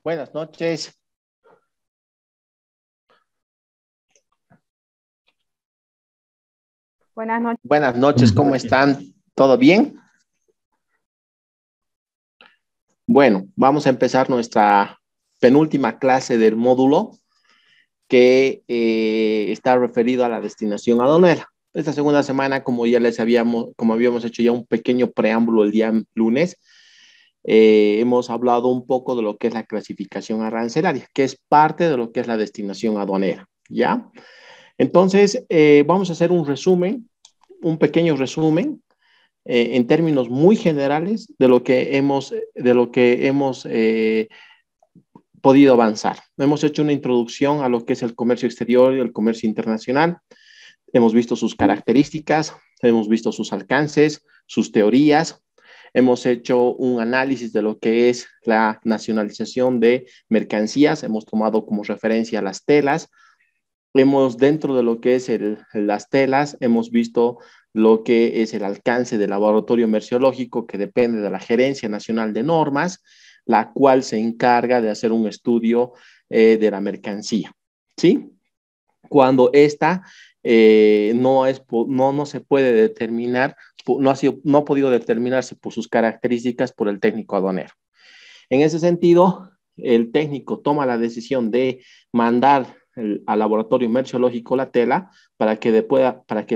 Buenas noches. Buenas noches. Buenas noches, ¿cómo están? ¿Todo bien? Bueno, vamos a empezar nuestra penúltima clase del módulo que está referido a la destinación aduanera. Esta segunda semana, como habíamos hecho ya un pequeño preámbulo el día lunes, hemos hablado un poco de lo que es la clasificación arancelaria, que es parte de lo que es la destinación aduanera, ¿ya? Entonces, vamos a hacer un pequeño resumen en términos muy generales de lo que hemos podido avanzar. Hemos hecho una introducción a lo que es el comercio exterior y el comercio internacional. Hemos visto sus características, hemos visto sus alcances, sus teorías. Hemos hecho un análisis de lo que es la nacionalización de mercancías. Hemos tomado como referencia las telas. Dentro de lo que es las telas, hemos visto lo que es el alcance del laboratorio merciológico, que depende de la Gerencia Nacional de Normas, la cual se encarga de hacer un estudio de la mercancía, ¿sí? Cuando esta no se puede determinar, no ha podido determinarse por sus características por el técnico aduanero. En ese sentido, el técnico toma la decisión de mandar al laboratorio merciológico la tela para que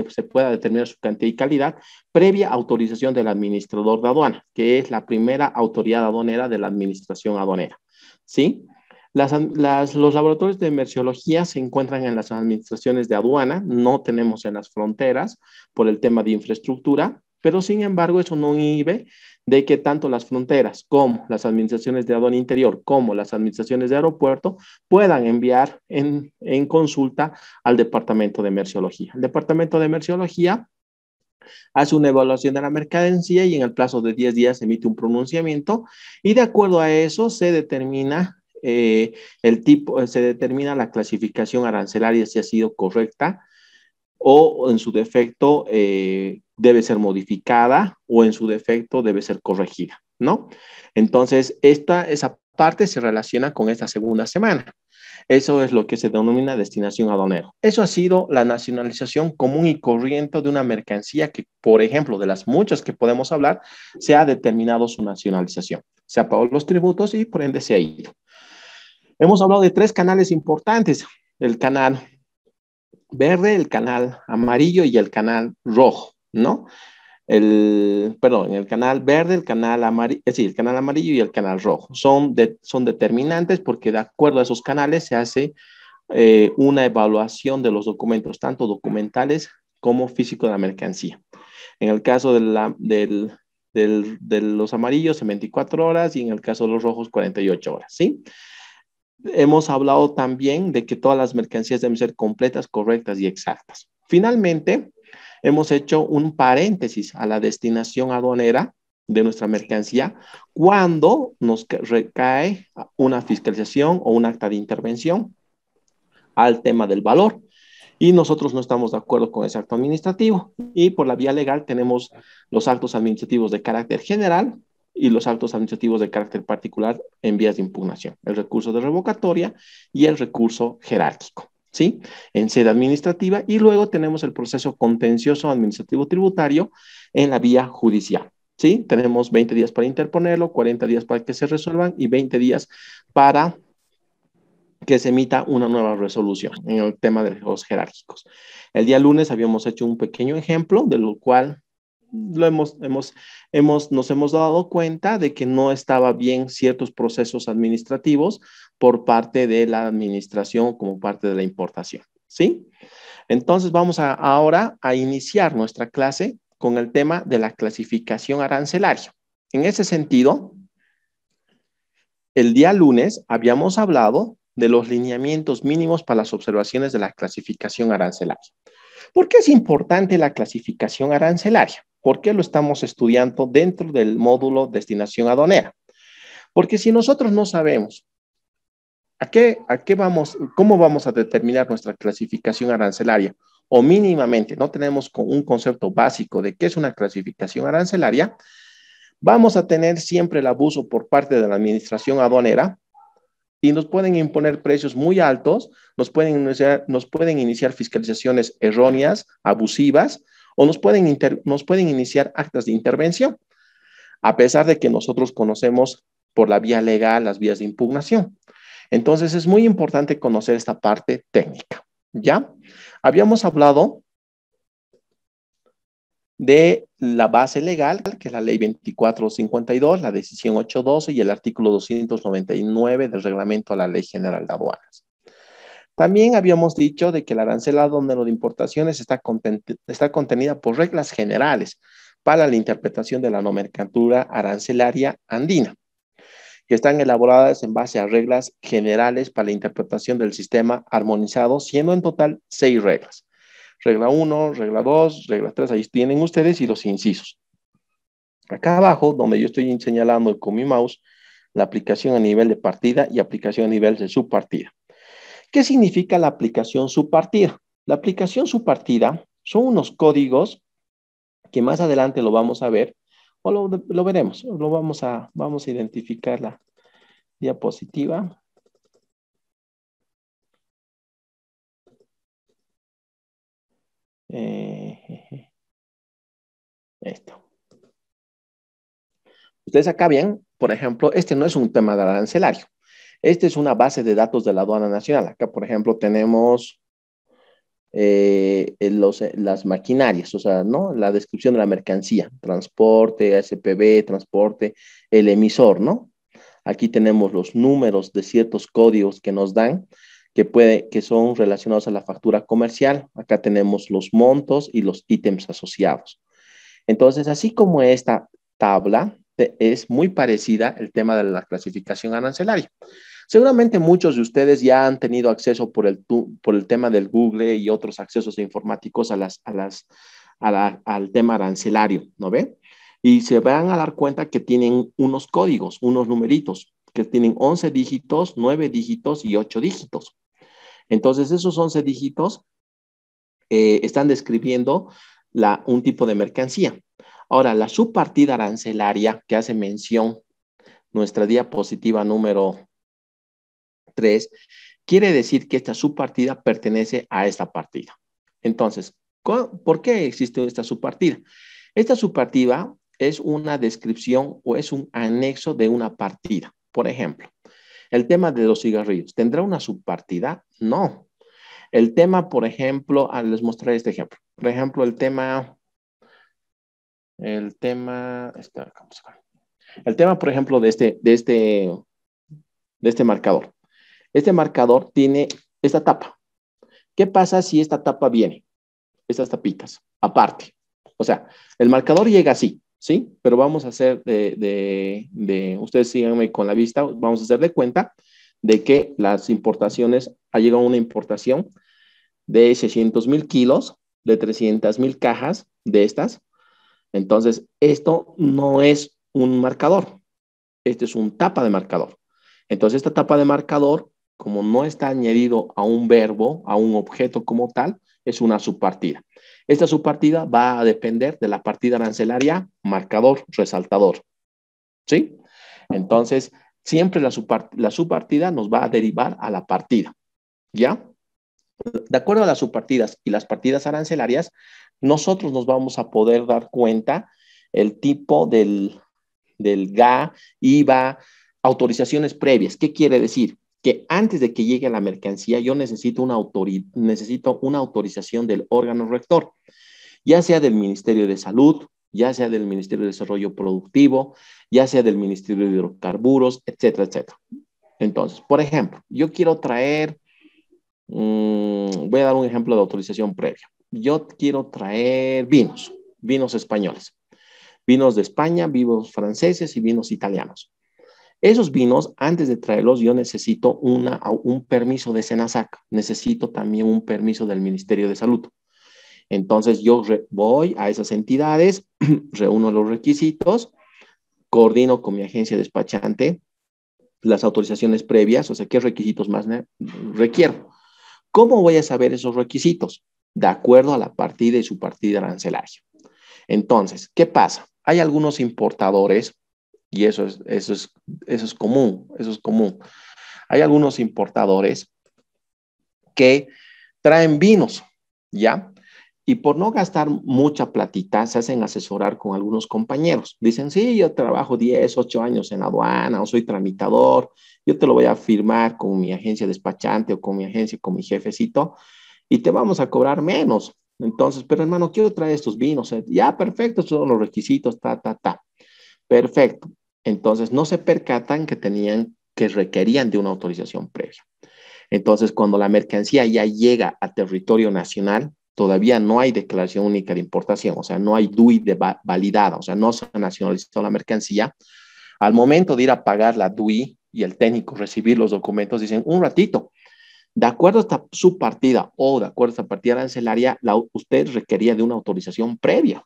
se pueda determinar su cantidad y calidad previa autorización del administrador de aduana, que es la primera autoridad aduanera de la administración aduanera. ¿Sí? Los laboratorios de merciología se encuentran en las administraciones de aduana, no tenemos en las fronteras por el tema de infraestructura, pero sin embargo eso no inhibe de que tanto las fronteras como las administraciones de aduana interior como las administraciones de aeropuerto puedan enviar en consulta al departamento de merciología. El departamento de merciología hace una evaluación de la mercancía y en el plazo de 10 días emite un pronunciamiento y de acuerdo a eso se determina se determina la clasificación arancelaria si ha sido correcta o en su defecto debe ser modificada o en su defecto debe ser corregida, ¿no? Entonces, esa parte se relaciona con esta segunda semana. Eso es lo que se denomina destinación aduanera. Eso ha sido la nacionalización común y corriente de una mercancía que, por ejemplo, de las muchas que podemos hablar, se ha determinado su nacionalización. Se ha pagado los tributos y por ende se ha ido. Hemos hablado de 3 canales importantes, el canal verde, el canal amarillo y el canal rojo, ¿no? El canal verde, el canal amarillo, el canal amarillo y el canal rojo. Son determinantes porque de acuerdo a esos canales se hace una evaluación de los documentos, tanto documentales como físico de la mercancía. En el caso de los amarillos, en 24 horas y en el caso de los rojos, 48 horas, ¿sí? Hemos hablado también de que todas las mercancías deben ser completas, correctas y exactas. Finalmente, hemos hecho un paréntesis a la destinación aduanera de nuestra mercancía cuando nos recae una fiscalización o un acta de intervención al tema del valor y nosotros no estamos de acuerdo con ese acto administrativo y por la vía legal tenemos los actos administrativos de carácter general y los actos administrativos de carácter particular en vías de impugnación, el recurso de revocatoria y el recurso jerárquico, ¿sí? En sede administrativa y luego tenemos el proceso contencioso administrativo tributario en la vía judicial, ¿sí? Tenemos 20 días para interponerlo, 40 días para que se resuelvan y 20 días para que se emita una nueva resolución en el tema de los jerárquicos. El día lunes habíamos hecho un pequeño ejemplo de lo cual nos hemos dado cuenta de que no estaba bien ciertos procesos administrativos por parte de la administración como parte de la importación, ¿sí? Entonces vamos ahora a iniciar nuestra clase con el tema de la clasificación arancelaria. En ese sentido, el día lunes habíamos hablado de los lineamientos mínimos para las observaciones de la clasificación arancelaria. ¿Por qué es importante la clasificación arancelaria? ¿Por qué lo estamos estudiando dentro del módulo destinación aduanera? Porque si nosotros no sabemos cómo vamos a determinar nuestra clasificación arancelaria o mínimamente no tenemos un concepto básico de qué es una clasificación arancelaria, vamos a tener siempre el abuso por parte de la administración aduanera y nos pueden imponer precios muy altos, nos pueden iniciar fiscalizaciones erróneas, abusivas, o nos pueden iniciar actas de intervención, a pesar de que nosotros conocemos por la vía legal las vías de impugnación. Entonces es muy importante conocer esta parte técnica, ¿ya? Habíamos hablado de la base legal, que es la ley 2452, la decisión 812 y el artículo 299 del reglamento a la Ley General de Aduanas. También habíamos dicho de que el arancel al número de importaciones está contenida por reglas generales para la interpretación de la nomenclatura arancelaria andina, que están elaboradas en base a reglas generales para la interpretación del sistema armonizado, siendo en total 6 reglas. Regla 1, regla 2, regla 3, ahí tienen ustedes y los incisos. Acá abajo, donde yo estoy señalando con mi mouse, la aplicación a nivel de partida y aplicación a nivel de subpartida. ¿Qué significa la aplicación subpartida? La aplicación subpartida son unos códigos que más adelante lo vamos a ver, o lo veremos, vamos a identificar la diapositiva. Esto. Ustedes acá ven, por ejemplo, este no es un tema de arancelario. Este es una base de datos de la aduana nacional. Acá, por ejemplo, tenemos las maquinarias, o sea, ¿no? La descripción de la mercancía, transporte, SPB, transporte, el emisor, ¿no? Aquí tenemos los números de ciertos códigos que nos dan, que son relacionados a la factura comercial. Acá tenemos los montos y los ítems asociados. Entonces, así como esta tabla es muy parecida el tema de la clasificación arancelaria. Seguramente muchos de ustedes ya han tenido acceso por el tema del Google y otros accesos informáticos al tema arancelario, ¿no ve? Y se van a dar cuenta que tienen unos códigos, unos numeritos, que tienen 11 dígitos, 9 dígitos y 8 dígitos. Entonces, esos 11 dígitos están describiendo un tipo de mercancía. Ahora, la subpartida arancelaria que hace mención nuestra diapositiva número 3, quiere decir que esta subpartida pertenece a esta partida. Entonces, ¿por qué existe esta subpartida? Esta subpartida es una descripción o es un anexo de una partida. Por ejemplo, el tema de los cigarrillos, ¿tendrá una subpartida? No. El tema, por ejemplo, les mostraré este ejemplo. Por ejemplo, el tema, por ejemplo, de este marcador. Este marcador tiene esta tapa. ¿Qué pasa si esta tapa viene? Estas tapitas, aparte. O sea, el marcador llega así, ¿sí? Pero vamos a hacer ustedes síganme con la vista, vamos a hacer de cuenta de que las importaciones, ha llegado una importación de 600,000 kilos, de 300,000 cajas de estas. Entonces, esto no es un marcador, este es un tapa de marcador. Entonces, esta tapa de marcador, como no está añadido a un verbo, a un objeto como tal, es una subpartida. Esta subpartida va a depender de la partida arancelaria, marcador, resaltador. ¿Sí? Entonces, siempre la subpartida nos va a derivar a la partida. ¿Ya? De acuerdo a las subpartidas y las partidas arancelarias, nosotros nos vamos a poder dar cuenta el tipo del GA, IVA, autorizaciones previas. ¿Qué quiere decir? Que antes de que llegue la mercancía, yo necesito una autorización del órgano rector, ya sea del Ministerio de Salud, ya sea del Ministerio de Desarrollo Productivo, ya sea del Ministerio de Hidrocarburos, etcétera, etcétera. Entonces, por ejemplo, yo quiero traer, voy a dar un ejemplo de autorización previa. Yo quiero traer vinos españoles, vinos de España, vinos franceses y vinos italianos. Esos vinos, antes de traerlos, yo necesito un permiso de SENASAC, necesito también un permiso del Ministerio de Salud. Entonces yo voy a esas entidades, reúno los requisitos, coordino con mi agencia despachante las autorizaciones previas, o sea, qué requisitos más requiero. ¿Cómo voy a saber esos requisitos? De acuerdo a la partida y su partida arancelaria. Entonces, ¿qué pasa? Hay algunos importadores, y eso es común, hay algunos importadores que traen vinos, ¿ya? Y por no gastar mucha platita, se hacen asesorar con algunos compañeros. Dicen, sí, yo trabajo 10, 8 años en la aduana o soy tramitador, yo te lo voy a firmar con mi agencia despachante o con mi agencia, con mi jefecito, y te vamos a cobrar menos. Entonces, pero hermano, quiero traer estos vinos. Ya, perfecto, estos son los requisitos, ta. Perfecto. Entonces, no se percatan que requerían de una autorización previa. Entonces, cuando la mercancía ya llega a territorio nacional, todavía no hay declaración única de importación, o sea, no hay DUI validada, o sea, no se ha nacionalizado la mercancía. Al momento de ir a pagar la DUI y el técnico recibir los documentos, dicen, un ratito, de acuerdo a su partida o de acuerdo a esta partida arancelaria, usted requería de una autorización previa.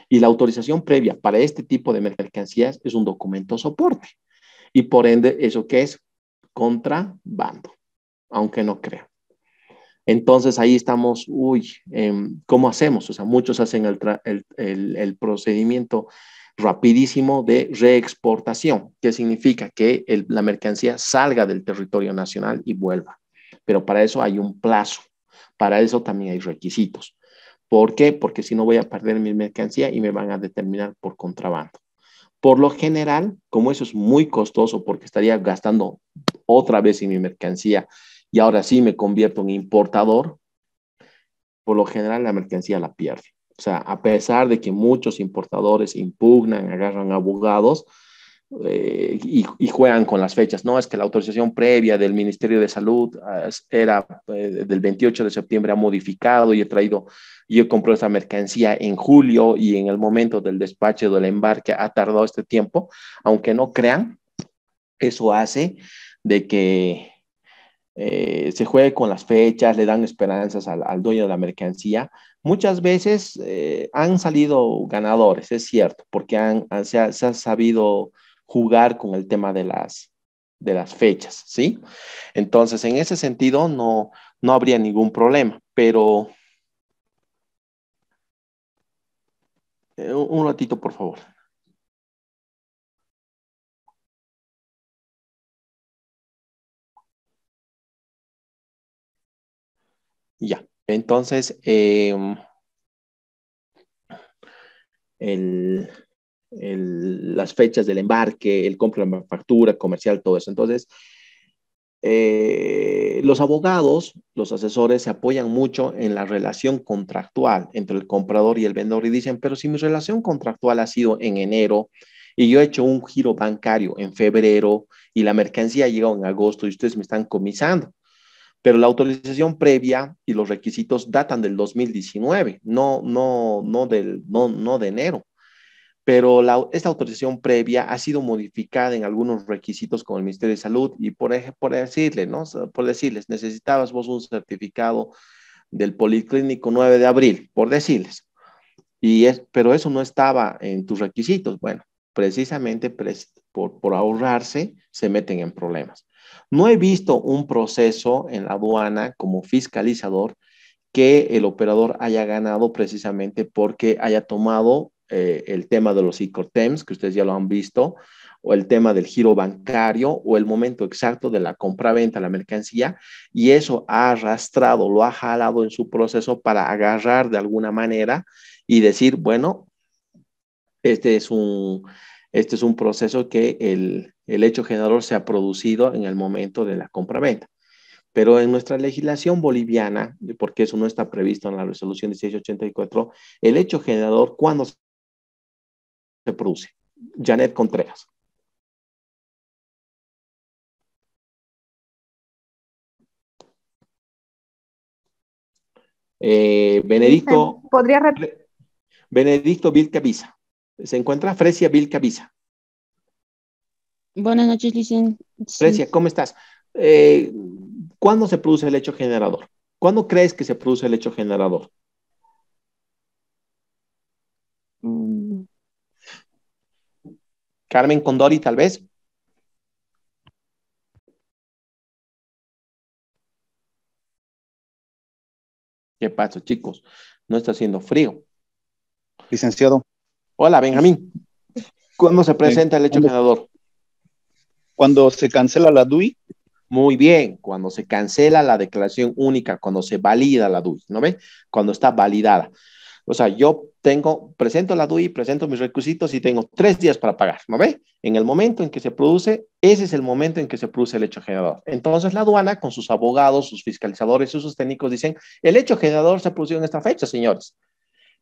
Y la autorización previa para este tipo de mercancías es un documento soporte. Y por ende, ¿eso qué es? Contrabando, aunque no crean. Entonces ahí estamos, ¿cómo hacemos? O sea, muchos hacen el procedimiento rapidísimo de reexportación, que significa que la mercancía salga del territorio nacional y vuelva. Pero para eso hay un plazo, para eso también hay requisitos. ¿Por qué? Porque si no voy a perder mi mercancía y me van a determinar por contrabando. Por lo general, como eso es muy costoso porque estaría gastando otra vez en mi mercancía y ahora sí me convierto en importador, por lo general la mercancía la pierde. O sea, a pesar de que muchos importadores impugnan, agarran abogados y juegan con las fechas. No, es que la autorización previa del Ministerio de Salud era del 28 de septiembre, ha modificado y yo compré esa mercancía en julio y en el momento del despacho del embarque ha tardado este tiempo. Aunque no crean, eso hace de que se juegue con las fechas, le dan esperanzas al dueño de la mercancía. Muchas veces han salido ganadores, es cierto, porque se ha sabido jugar con el tema de las fechas, ¿sí? Entonces, en ese sentido, no habría ningún problema, pero un ratito, por favor. Ya, entonces, el, las fechas del embarque, el compra de manufactura, comercial, todo eso. Entonces, los abogados, los asesores se apoyan mucho en la relación contractual entre el comprador y el vendedor y dicen, pero si mi relación contractual ha sido en enero y yo he hecho un giro bancario en febrero y la mercancía ha llegado en agosto y ustedes me están comisando, pero la autorización previa y los requisitos datan del 2019, no de enero, pero esta autorización previa ha sido modificada en algunos requisitos con el Ministerio de Salud y por decirle, ¿no? Por decirles, necesitabas vos un certificado del Policlínico 9 de abril, por decirles, pero eso no estaba en tus requisitos. Bueno, precisamente por ahorrarse se meten en problemas. No he visto un proceso en la aduana como fiscalizador que el operador haya ganado precisamente porque haya tomado el tema de los Incoterms, que ustedes ya lo han visto, o el tema del giro bancario, o el momento exacto de la compra-venta de la mercancía, y eso ha arrastrado, lo ha jalado en su proceso para agarrar de alguna manera y decir, bueno, este es un, este es un proceso que el hecho generador se ha producido en el momento de la compra-venta. Pero en nuestra legislación boliviana, porque eso no está previsto en la resolución 1684, el hecho generador, ¿cuándo se produce? Janet Contreras. Benedicto, ¿Podría Benedicto Vilcavisa. ¿Se encuentra? Fresia Vilcavisa. Buenas noches, licenciado. Fresia, ¿cómo estás? Eh, ¿Cuándo se produce el hecho generador? ¿Cuándo crees que se produce el hecho generador? Carmen Condori, tal vez. ¿Qué pasa, chicos? No está haciendo frío. Licenciado, Hola, Benjamín. ¿Cuándo se presenta el hecho generador? cuando se cancela la DUI Muy bien, cuando se cancela la declaración única, cuando se valida la DUI, ¿no ve? Cuando está validada. O sea, yo presento la DUI, presento mis requisitos y tengo 3 días para pagar, ¿no ve? En el momento en que se produce, ese es el momento en que se produce el hecho generador. Entonces la aduana, con sus abogados, sus fiscalizadores, sus técnicos, dicen, el hecho generador se produjo en esta fecha, señores.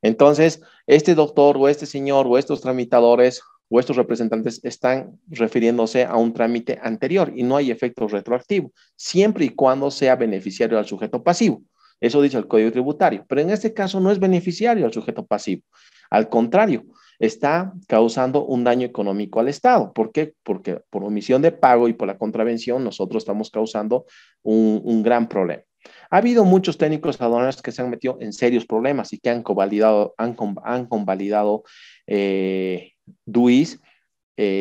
Entonces, este doctor o este señor o estos tramitadores o estos representantes están refiriéndose a un trámite anterior y no hay efecto retroactivo, siempre y cuando sea beneficiario al sujeto pasivo. Eso dice el Código Tributario, pero en este caso no es beneficiario al sujeto pasivo. Al contrario, está causando un daño económico al Estado. ¿Por qué? Porque por omisión de pago y por la contravención nosotros estamos causando un gran problema. Ha habido muchos técnicos aduaneros que se han metido en serios problemas y que han convalidado DUIs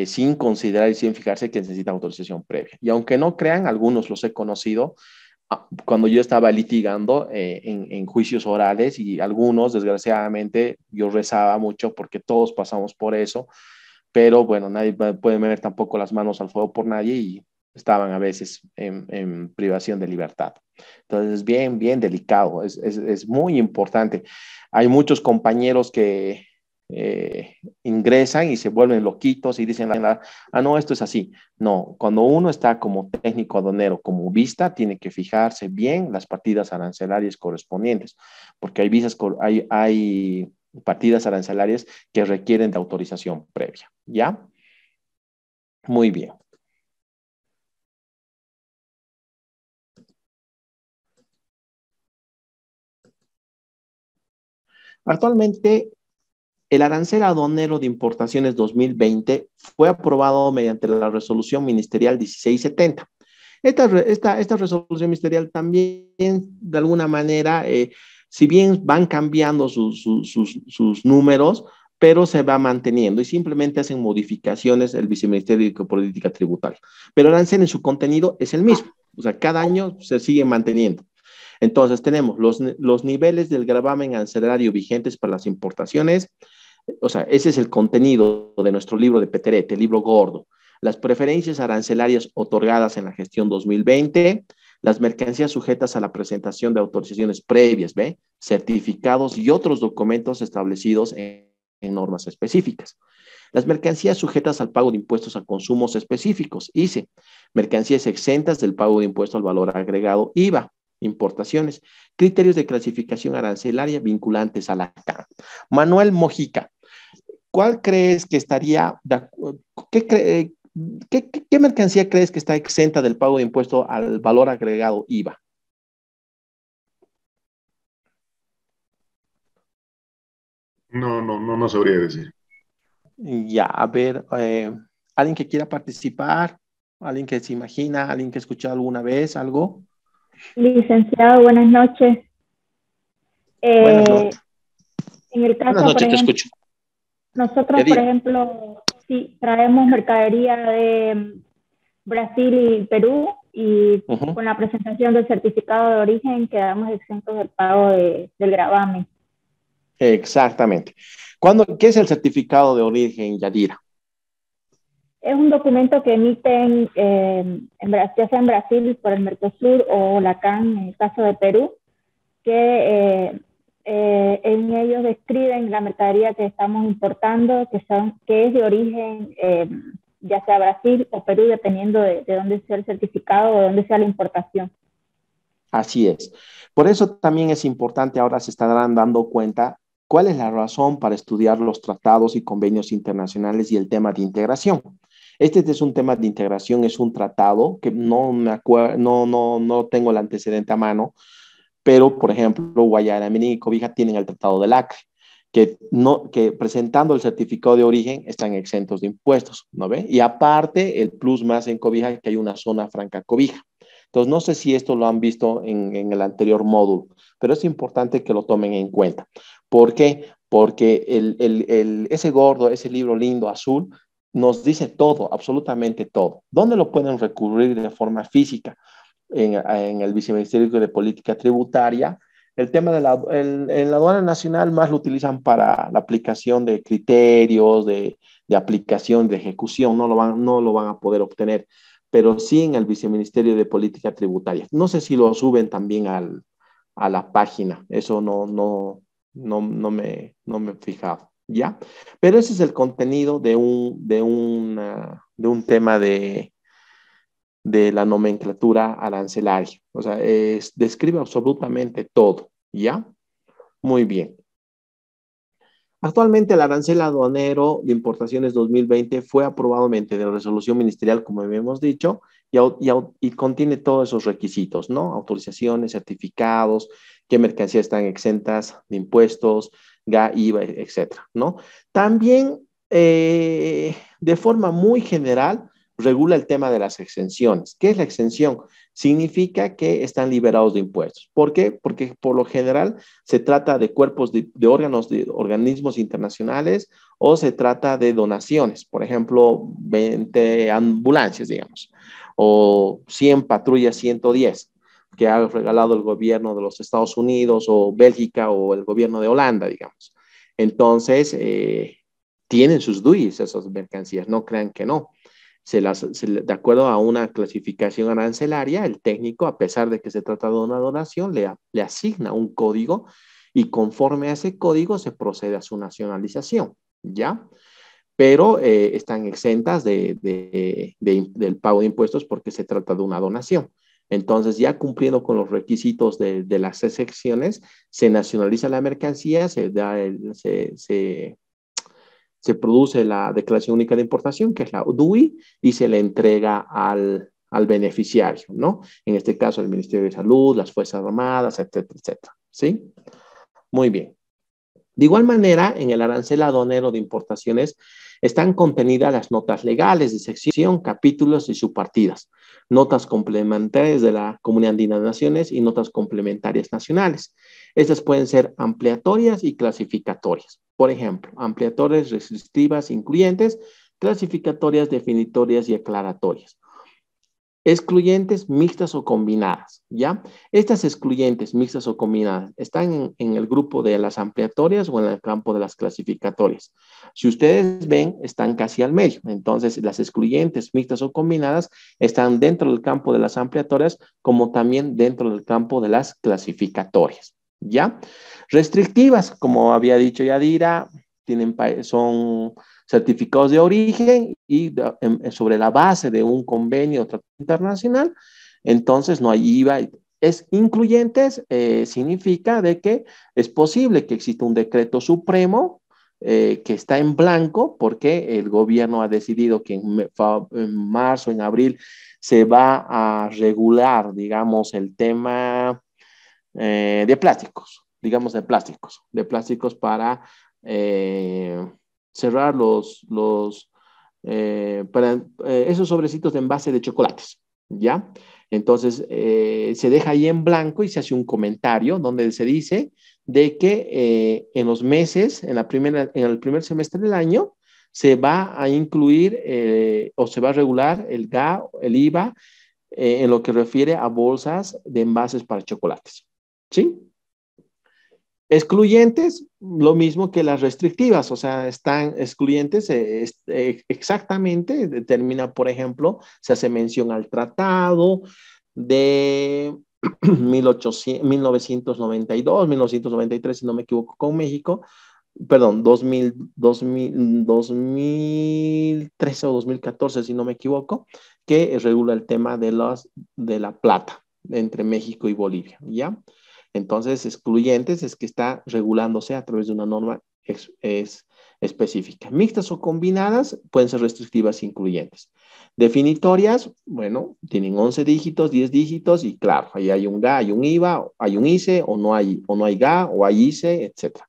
sin considerar y sin fijarse que necesitan autorización previa. Y aunque no crean, algunos los he conocido cuando yo estaba litigando en juicios orales y algunos, desgraciadamente, yo rezaba mucho porque todos pasamos por eso, pero bueno, nadie puede meter tampoco las manos al fuego por nadie y estaban a veces en privación de libertad. Entonces, es bien, bien delicado, es muy importante. Hay muchos compañeros que ingresan y se vuelven loquitos y dicen, no, esto es así. No, cuando uno está como técnico aduanero, como vista, tiene que fijarse bien las partidas arancelarias correspondientes, porque hay partidas arancelarias que requieren de autorización previa. ¿Ya? Muy bien. Actualmente, el arancel aduanero de importaciones 2020 fue aprobado mediante la resolución ministerial 1670. Esta resolución ministerial también, de alguna manera, si bien van cambiando sus números, pero se va manteniendo y simplemente hacen modificaciones el Viceministerio de Política Tributaria. Pero el arancel en su contenido es el mismo, o sea, cada año se sigue manteniendo. Entonces, tenemos los niveles del gravamen arancelario vigentes para las importaciones, o sea, ese es el contenido de nuestro libro de Peterete, el libro gordo. Las preferencias arancelarias otorgadas en la gestión 2020, las mercancías sujetas a la presentación de autorizaciones previas, ¿ve? Certificados y otros documentos establecidos en normas específicas. Las mercancías sujetas al pago de impuestos a consumos específicos, ICE, mercancías exentas del pago de impuesto al valor agregado, IVA, importaciones, criterios de clasificación arancelaria vinculantes a la CAN. Manuel Mojica, ¿cuál crees que estaría, qué mercancía crees que está exenta del pago de impuesto al valor agregado IVA? No sabría decir. Ya, a ver, ¿alguien que quiera participar? ¿Alguien que se imagina? ¿Alguien que ha escuchado alguna vez algo? Licenciado, buenas noches. Buenas noches. En el caso, Buenas noches, por ejemplo, te escucho. nosotros, por ejemplo, si traemos mercadería de Brasil y Perú y con la presentación del certificado de origen quedamos exentos del pago del gravamen. Exactamente. ¿Qué es el certificado de origen, Yadira? Es un documento que emiten ya sea en Brasil por el Mercosur o la CAN en el caso de Perú, que en ellos describen la mercadería que estamos importando, que es de origen ya sea Brasil o Perú, dependiendo de dónde sea el certificado o de dónde sea la importación. Así es. Por eso también es importante, ahora se estarán dando cuenta cuál es la razón para estudiar los tratados y convenios internacionales y el tema de integración. Este es un tema de integración, es un tratado que no tengo el antecedente a mano, pero, por ejemplo, Guayana, Miní y Cobija tienen el Tratado del Acre, que presentando el certificado de origen están exentos de impuestos, ¿no ve? Y aparte, el plus más en Cobija, que hay una zona franca Cobija. Entonces, no sé si esto lo han visto en el anterior módulo, pero es importante que lo tomen en cuenta. ¿Por qué? Porque ese gordo, ese libro lindo azul, nos dice todo, absolutamente todo. ¿Dónde lo pueden recurrir de forma física? En el Viceministerio de Política Tributaria. El tema en la aduana nacional más lo utilizan para la aplicación de criterios, de aplicación, de ejecución, no lo van a poder obtener pero sí en el Viceministerio de Política Tributaria. No sé si lo suben también a la página, eso no me he fijado, ¿ya? Pero ese es el contenido de un tema de la nomenclatura arancelaria. O sea, describe absolutamente todo, ¿ya? Muy bien. Actualmente el arancel aduanero de importaciones 2020 fue aprobado mediante la resolución ministerial, como habíamos dicho, y contiene todos esos requisitos, ¿no? Autorizaciones, certificados, qué mercancías están exentas de impuestos, GA, IVA, etcétera, ¿no? También, de forma muy general, regula el tema de las exenciones. ¿Qué es la exención? Significa que están liberados de impuestos. ¿Por qué? Porque por lo general se trata de cuerpos de órganos, de organismos internacionales, o se trata de donaciones, por ejemplo, 20 ambulancias, digamos, o 100 patrullas 110 que ha regalado el gobierno de los Estados Unidos o Bélgica o el gobierno de Holanda, digamos. Entonces, tienen sus DUIs esas mercancías, no crean que no. De acuerdo a una clasificación arancelaria, el técnico, a pesar de que se trata de una donación, le asigna un código y conforme a ese código se procede a su nacionalización, ¿ya? Pero están exentas del pago de impuestos porque se trata de una donación. Entonces, ya cumpliendo con los requisitos de las excepciones, se nacionaliza la mercancía, se produce la declaración única de importación, que es la DUI, y se le entrega al beneficiario, ¿no? En este caso, el Ministerio de Salud, las Fuerzas Armadas, etcétera, etcétera. ¿Sí? Muy bien. De igual manera, en el arancel aduanero de importaciones están contenidas las notas legales de sección, capítulos y subpartidas, notas complementarias de la Comunidad Andina de Naciones y notas complementarias nacionales. Estas pueden ser ampliatorias y clasificatorias. Por ejemplo, ampliatorias, restrictivas, incluyentes, clasificatorias, definitorias y aclaratorias. Excluyentes, mixtas o combinadas, ¿ya? Estas excluyentes, mixtas o combinadas, ¿están en el grupo de las ampliatorias o en el campo de las clasificatorias? Si ustedes ven, están casi al medio. Entonces, las excluyentes, mixtas o combinadas están dentro del campo de las ampliatorias, como también dentro del campo de las clasificatorias, ¿ya? Restrictivas, como había dicho Yadira, son certificados de origen y sobre la base de un convenio internacional, entonces no hay IVA. Es incluyentes, significa de que es posible que exista un decreto supremo que está en blanco porque el gobierno ha decidido que en marzo, en abril, se va a regular, digamos, el tema de plásticos, digamos de plásticos para cerrar esos sobrecitos de envase de chocolates, ¿ya? Entonces, se deja ahí en blanco y se hace un comentario donde se dice de que en los meses, en el primer semestre del año, se va a incluir o se va a regular el GA, el IVA, en lo que refiere a bolsas de envases para chocolates, ¿sí? Excluyentes, lo mismo que las restrictivas, o sea, están excluyentes exactamente, determina, por ejemplo, se hace mención al tratado de 1992, 1993, si no me equivoco, con México, perdón, 2013 o 2014, si no me equivoco, que regula el tema de la plata entre México y Bolivia, ¿ya? Entonces, excluyentes es que está regulándose a través de una norma específica. Mixtas o combinadas pueden ser restrictivas e incluyentes. Definitorias, bueno, tienen 11 dígitos, 10 dígitos y claro, ahí hay un GA, hay un IVA, hay un ICE o no hay GA o hay ICE, etc.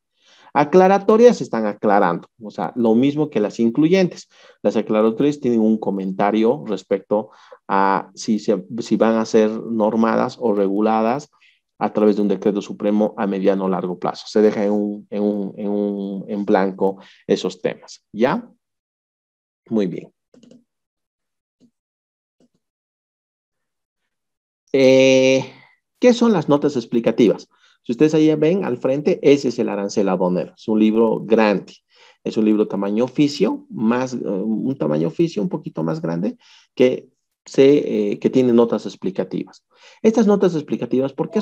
Aclaratorias se están aclarando, o sea, lo mismo que las incluyentes. Las aclaratorias tienen un comentario respecto a si van a ser normadas o reguladas a través de un decreto supremo a mediano o largo plazo. Se deja en blanco esos temas, ¿ya? Muy bien. ¿Qué son las notas explicativas? Si ustedes ahí ven al frente, ese es el arancel aduanero. Es un libro grande. Es un libro tamaño oficio, un tamaño oficio un poquito más grande, que que tiene notas explicativas. Estas notas explicativas, por qué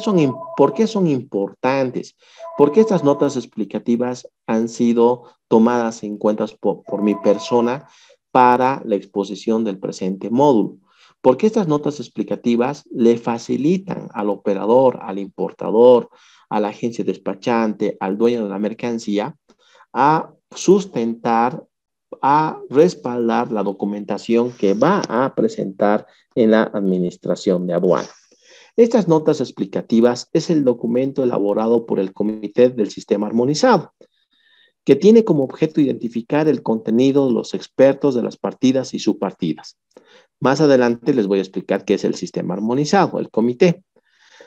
son importantes? Porque estas notas explicativas han sido tomadas en cuenta por mi persona para la exposición del presente módulo. Porque estas notas explicativas le facilitan al operador, al importador, a la agencia despachante, al dueño de la mercancía, a sustentar, a respaldar la documentación que va a presentar en la administración de aduana. Estas notas explicativas es el documento elaborado por el Comité del Sistema Armonizado, que tiene como objeto identificar el contenido de los expertos de las partidas y subpartidas. Más adelante les voy a explicar qué es el sistema armonizado, el comité.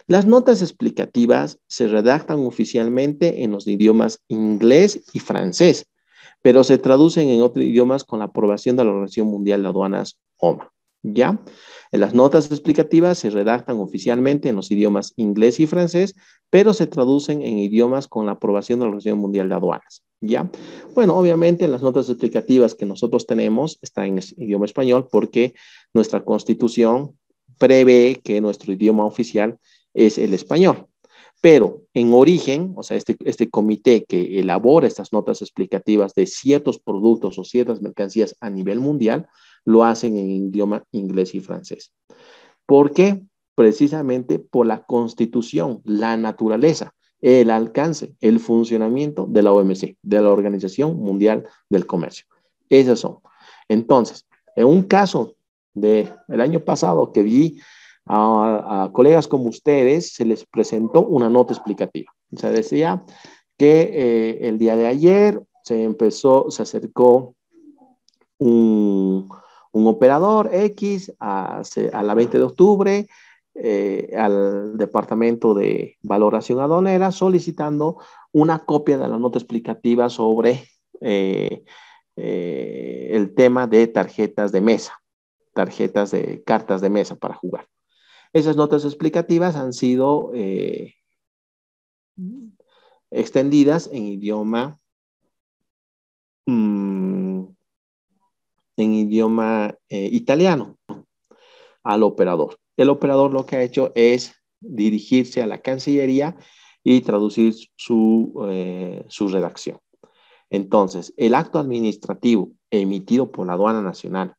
Las notas explicativas se redactan oficialmente en los idiomas inglés y francés, pero se traducen en otros idiomas con la aprobación de la Organización Mundial de Aduanas, OMA. ¿Ya? Las notas explicativas se redactan oficialmente en los idiomas inglés y francés, pero se traducen en idiomas con la aprobación de la Organización Mundial de Aduanas. ¿Ya? Bueno, obviamente las notas explicativas que nosotros tenemos están en idioma español porque nuestra Constitución prevé que nuestro idioma oficial es el español. Pero en origen, o sea, este comité que elabora estas notas explicativas de ciertos productos o ciertas mercancías a nivel mundial, lo hacen en idioma inglés y francés. ¿Por qué? Precisamente por la Constitución, la naturaleza, el alcance, el funcionamiento de la OMC, de la Organización Mundial del Comercio. Esas son. Entonces, en un caso del año pasado que vi a colegas como ustedes, se les presentó una nota explicativa. O sea, decía que el día de ayer se acercó un operador X a la 20 de octubre al Departamento de Valoración Aduanera solicitando una copia de la nota explicativa sobre el tema de tarjetas de mesa, cartas de mesa para jugar. Esas notas explicativas han sido extendidas en idioma italiano al operador. El operador lo que ha hecho es dirigirse a la Cancillería y traducir su redacción. Entonces, el acto administrativo emitido por la Aduana Nacional,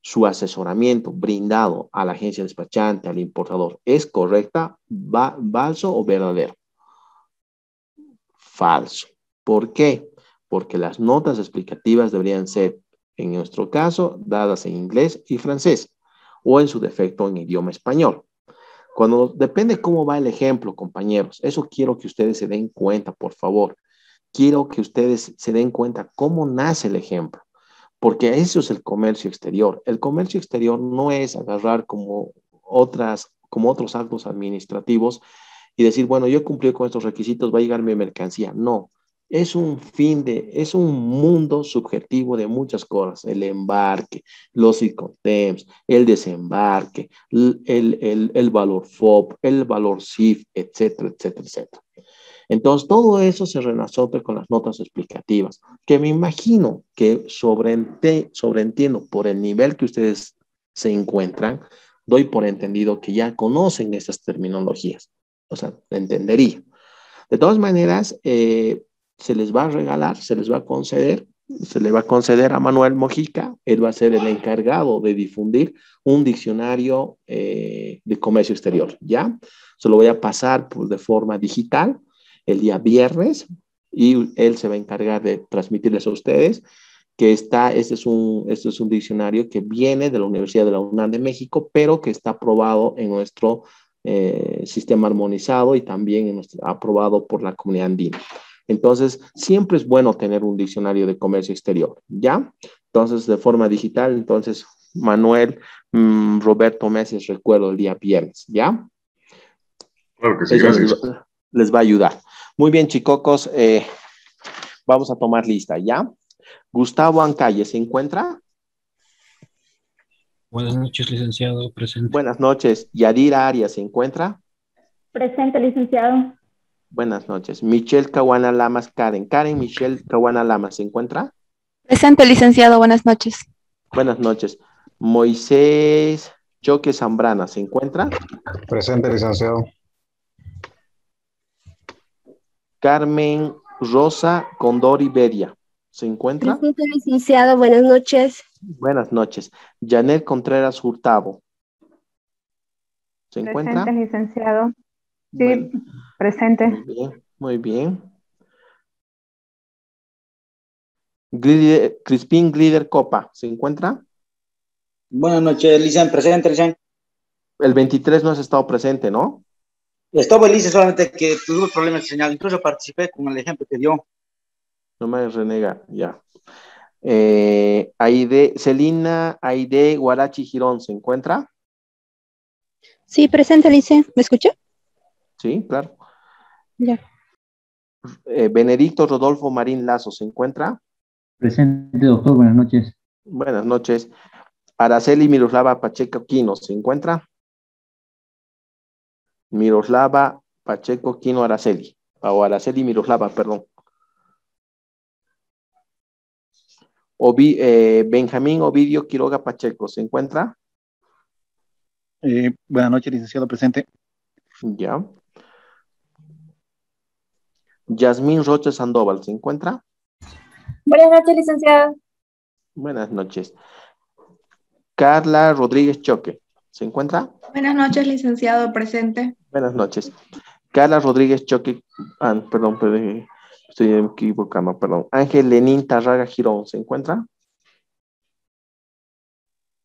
su asesoramiento brindado a la agencia despachante, al importador, ¿es correcta, falso o verdadero? Falso. ¿Por qué? Porque las notas explicativas deberían ser, en nuestro caso, dadas en inglés y francés, o en su defecto en idioma español. Depende cómo va el ejemplo, compañeros. Eso quiero que ustedes se den cuenta, por favor. Quiero que ustedes se den cuenta cómo nace el ejemplo. Porque eso es el comercio exterior. El comercio exterior no es agarrar como otros actos administrativos y decir, bueno, yo cumplí con estos requisitos, va a llegar mi mercancía. No, es un mundo subjetivo de muchas cosas. El embarque, los Incoterms, el desembarque, el valor FOB, el valor CIF, etcétera, etcétera, etcétera. Entonces, todo eso se renace con las notas explicativas, que me imagino que sobreentiendo por el nivel que ustedes se encuentran, doy por entendido que ya conocen esas terminologías. O sea, entendería. De todas maneras, se les va a regalar, se le va a conceder a Manuel Mojica, él va a ser el encargado de difundir un diccionario de comercio exterior, ¿ya? Se lo voy a pasar de forma digital el día viernes y él se va a encargar de transmitirles a ustedes que este es un diccionario que viene de la Universidad de la UNAM de México, pero que está aprobado en nuestro sistema armonizado y también aprobado por la Comunidad Andina. Entonces, siempre es bueno tener un diccionario de comercio exterior, ¿ya? Entonces, de forma digital, entonces, Manuel, Roberto Meses, recuerdo el día viernes, ¿ya? Claro que sí, gracias. Les va a ayudar. Muy bien, chicocos, vamos a tomar lista, ¿ya? Gustavo Ancalle, ¿se encuentra? Buenas noches, licenciado, presente. Buenas noches. Yadira Arias, ¿se encuentra? Presente, licenciado. Buenas noches. Michelle Caguana Lamas, Karen Michelle Caguana Lamas, ¿se encuentra? Presente, licenciado, buenas noches. Buenas noches. Moisés Choque Zambrana, ¿se encuentra? Presente, licenciado. Carmen Rosa Condori Beria, ¿se encuentra? Presente, licenciado. Buenas noches. Buenas noches. Janet Contreras Hurtado, ¿se encuentra? Presente, licenciado. Sí, Bueno, presente. muy bien, muy bien. Crispín Glider Copa, ¿se encuentra? Buenas noches, Licen, presente, Licen. El 23 no has estado presente, ¿no? Estaba Licen, solamente que tuve problemas de señal, incluso participé con el ejemplo que dio. No me renega, ya. Celina Aide Guarachi Girón, ¿se encuentra? Sí, presente, Lice. ¿Me escucha? Sí, claro. Ya. Benedicto Rodolfo Marín Lazo, ¿se encuentra? Presente, doctor. Buenas noches. Buenas noches. Araceli Miroslava Pacheco Quino, ¿se encuentra? Miroslava Pacheco Quino Araceli. O Araceli Miroslava, perdón. Benjamín Ovidio Quiroga Pacheco, ¿se encuentra? Buenas noches, licenciado. Presente. Ya. Yasmín Rocha Sandoval, ¿se encuentra? Buenas noches, licenciado. Buenas noches. Carla Rodríguez Choque, ¿se encuentra? Buenas noches, licenciado. Presente. Buenas noches. Carla Rodríguez Choque, perdón, estoy equivocando, perdón. Ángel Lenín Tarraga Girón, ¿se encuentra?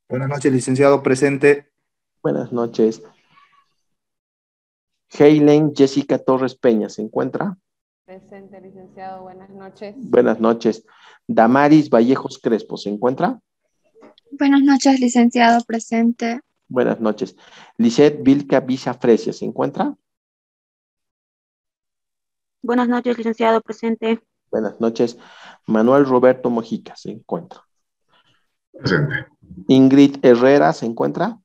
Buenas noches, licenciado. Presente. Buenas noches. Heilen Jessica Torres Peña, ¿se encuentra? Presente, licenciado. Buenas noches. Buenas noches. Damaris Vallejos Crespo, ¿se encuentra? Buenas noches, licenciado. Presente. Buenas noches. Lisette Vilca Villa Fresia, ¿se encuentra? Buenas noches, licenciado. Presente. Buenas noches. Manuel Roberto Mojica, ¿se encuentra? Presente. Ingrid Herrera, ¿se encuentra?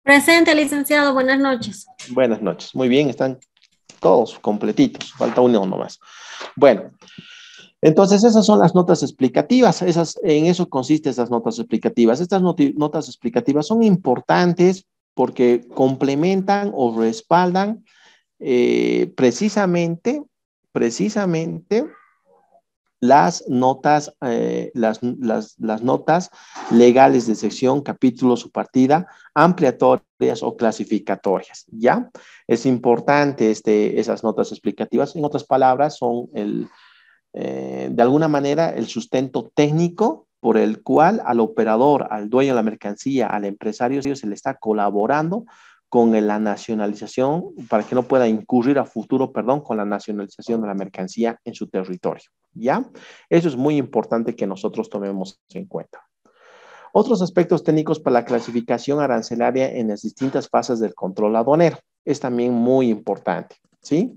Presente, licenciado. Buenas noches. Buenas noches. Muy bien, están todos completitos. Falta uno nomás. Bueno, entonces esas son las notas explicativas. En eso consisten esas notas explicativas. Estas notas explicativas son importantes porque complementan o respaldan precisamente las notas, las notas legales de sección, capítulo, subpartida, ampliatorias o clasificatorias, ¿ya? Es importante esas notas explicativas. En otras palabras, son de alguna manera el sustento técnico por el cual al operador, al dueño de la mercancía, al empresario, se le está colaborando con la nacionalización para que no pueda incurrir a futuro, con la nacionalización de la mercancía en su territorio, ¿ya? Eso es muy importante que nosotros tomemos en cuenta. Otros aspectos técnicos para la clasificación arancelaria en las distintas fases del control aduanero. Es también muy importante, ¿sí?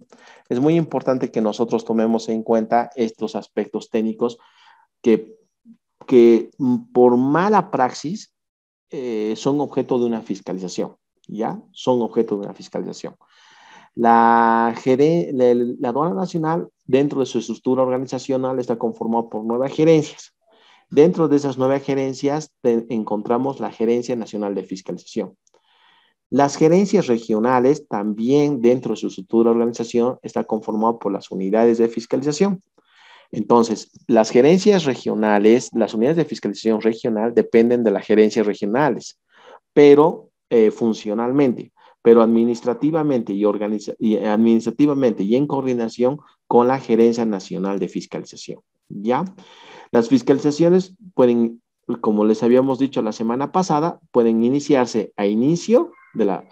Es muy importante que nosotros tomemos en cuenta estos aspectos técnicos que por mala praxis son objeto de una fiscalización, ¿ya? Son objeto de una fiscalización. La aduana nacional, dentro de su estructura organizacional, está conformada por 9 gerencias. Dentro de esas 9 gerencias encontramos la Gerencia Nacional de Fiscalización. Las gerencias regionales, también dentro de su estructura de organización, está conformada por las unidades de fiscalización. Entonces, las gerencias regionales, las unidades de fiscalización regional dependen de las gerencias regionales, pero funcionalmente, pero administrativamente y en coordinación con la Gerencia Nacional de Fiscalización, ¿ya? Las fiscalizaciones pueden, como les habíamos dicho la semana pasada, pueden iniciarse al inicio de la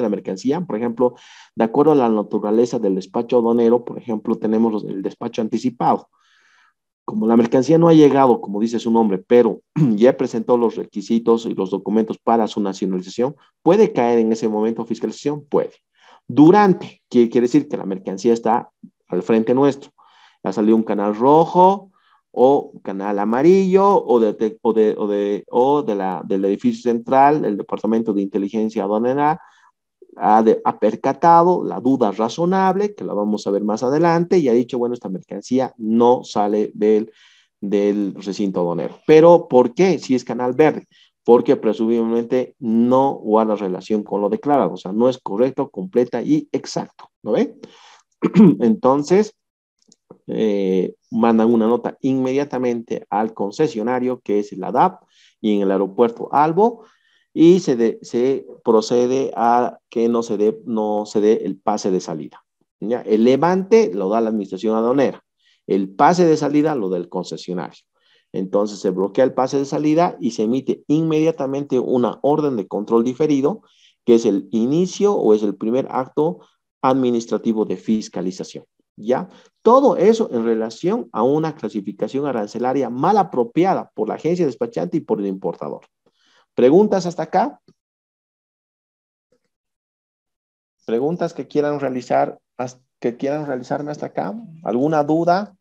mercancía, por ejemplo, de acuerdo a la naturaleza del despacho aduanero, por ejemplo, tenemos el despacho anticipado. Como la mercancía no ha llegado, como dice su nombre, pero ya presentó los requisitos y los documentos para su nacionalización, ¿puede caer en ese momento fiscalización? Puede. Durante, quiere decir que la mercancía está al frente nuestro. Ha salido un canal rojo o canal amarillo del edificio central, el Departamento de Inteligencia Aduanera ha percatado la duda razonable, que la vamos a ver más adelante, y ha dicho, bueno, esta mercancía no sale del del recinto aduanero. Pero, ¿por qué? Si es canal verde, porque presumiblemente no guarda relación con lo declarado, o sea, no es correcto, completa y exacto, ¿no ve? Entonces, mandan una nota inmediatamente al concesionario, que es el ADAP, y en el aeropuerto Albo, y se procede a que no se dé el pase de salida, ¿ya? El levante lo da la administración aduanera, el pase de salida lo da el concesionario. Entonces se bloquea el pase de salida y se emite inmediatamente una orden de control diferido, que es el inicio o es el primer acto administrativo de fiscalización, ¿ya? Todo eso en relación a una clasificación arancelaria mal apropiada por la agencia despachante y por el importador. ¿Preguntas hasta acá? ¿Preguntas que quieran realizarme hasta acá? ¿Alguna duda?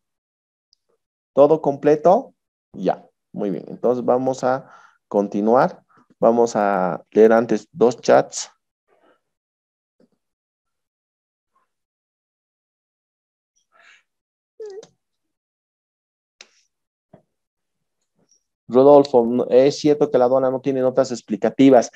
¿Todo completo? Ya, muy bien. Entonces vamos a continuar. Vamos a leer antes dos chats. Rodolfo, es cierto que la aduana no tiene notas explicativas.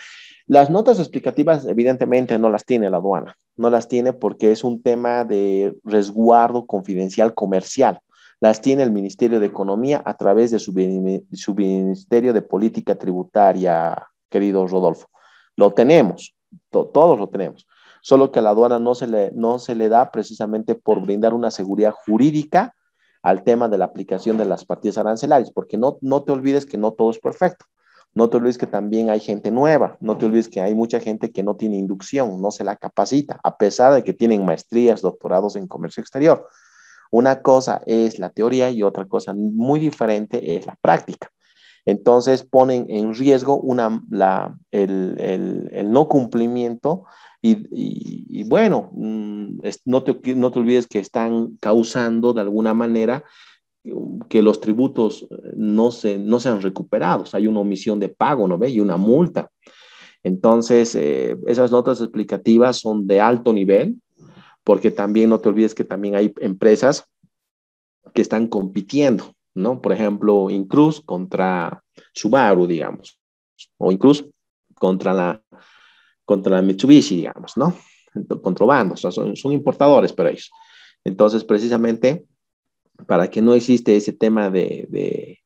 Las notas explicativas evidentemente no las tiene la aduana. No las tiene porque es un tema de resguardo confidencial comercial. Las tiene el Ministerio de Economía a través de su Ministerio de Política Tributaria, querido Rodolfo. Lo tenemos, todos lo tenemos. Solo que a la aduana no se le da precisamente por brindar una seguridad jurídica al tema de la aplicación de las partidas arancelarias, porque no te olvides que no todo es perfecto. No te olvides que también hay gente nueva. No te olvides que hay mucha gente que no tiene inducción, no se la capacita, a pesar de que tienen maestrías, doctorados en comercio exterior. Una cosa es la teoría y otra cosa muy diferente es la práctica. Entonces ponen en riesgo el no cumplimiento y bueno, no te olvides que están causando de alguna manera que los tributos no sean recuperados. Hay una omisión de pago, ¿no ve? Y una multa. Entonces, esas notas explicativas son de alto nivel, porque también no te olvides que también hay empresas que están compitiendo, ¿no? Por ejemplo, Incruz contra Subaru, digamos, o Incruz contra la Mitsubishi, digamos, ¿no? Contrabando, o sea, son importadores para ellos. Entonces, precisamente, para que no existe ese tema de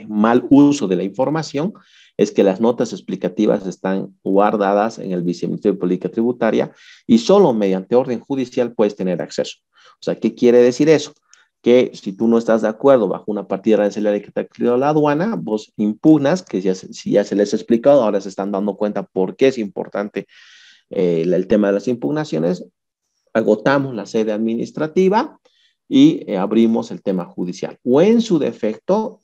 mal uso de la información, es que las notas explicativas están guardadas en el Viceministerio de Política Tributaria y solo mediante orden judicial puedes tener acceso. O sea, ¿qué quiere decir eso? Que si tú no estás de acuerdo bajo una partida arancelaria que te ha creado la aduana, vos impugnas, que si ya se les ha explicado, ahora se están dando cuenta por qué es importante el tema de las impugnaciones, agotamos la sede administrativa y abrimos el tema judicial. O en su defecto,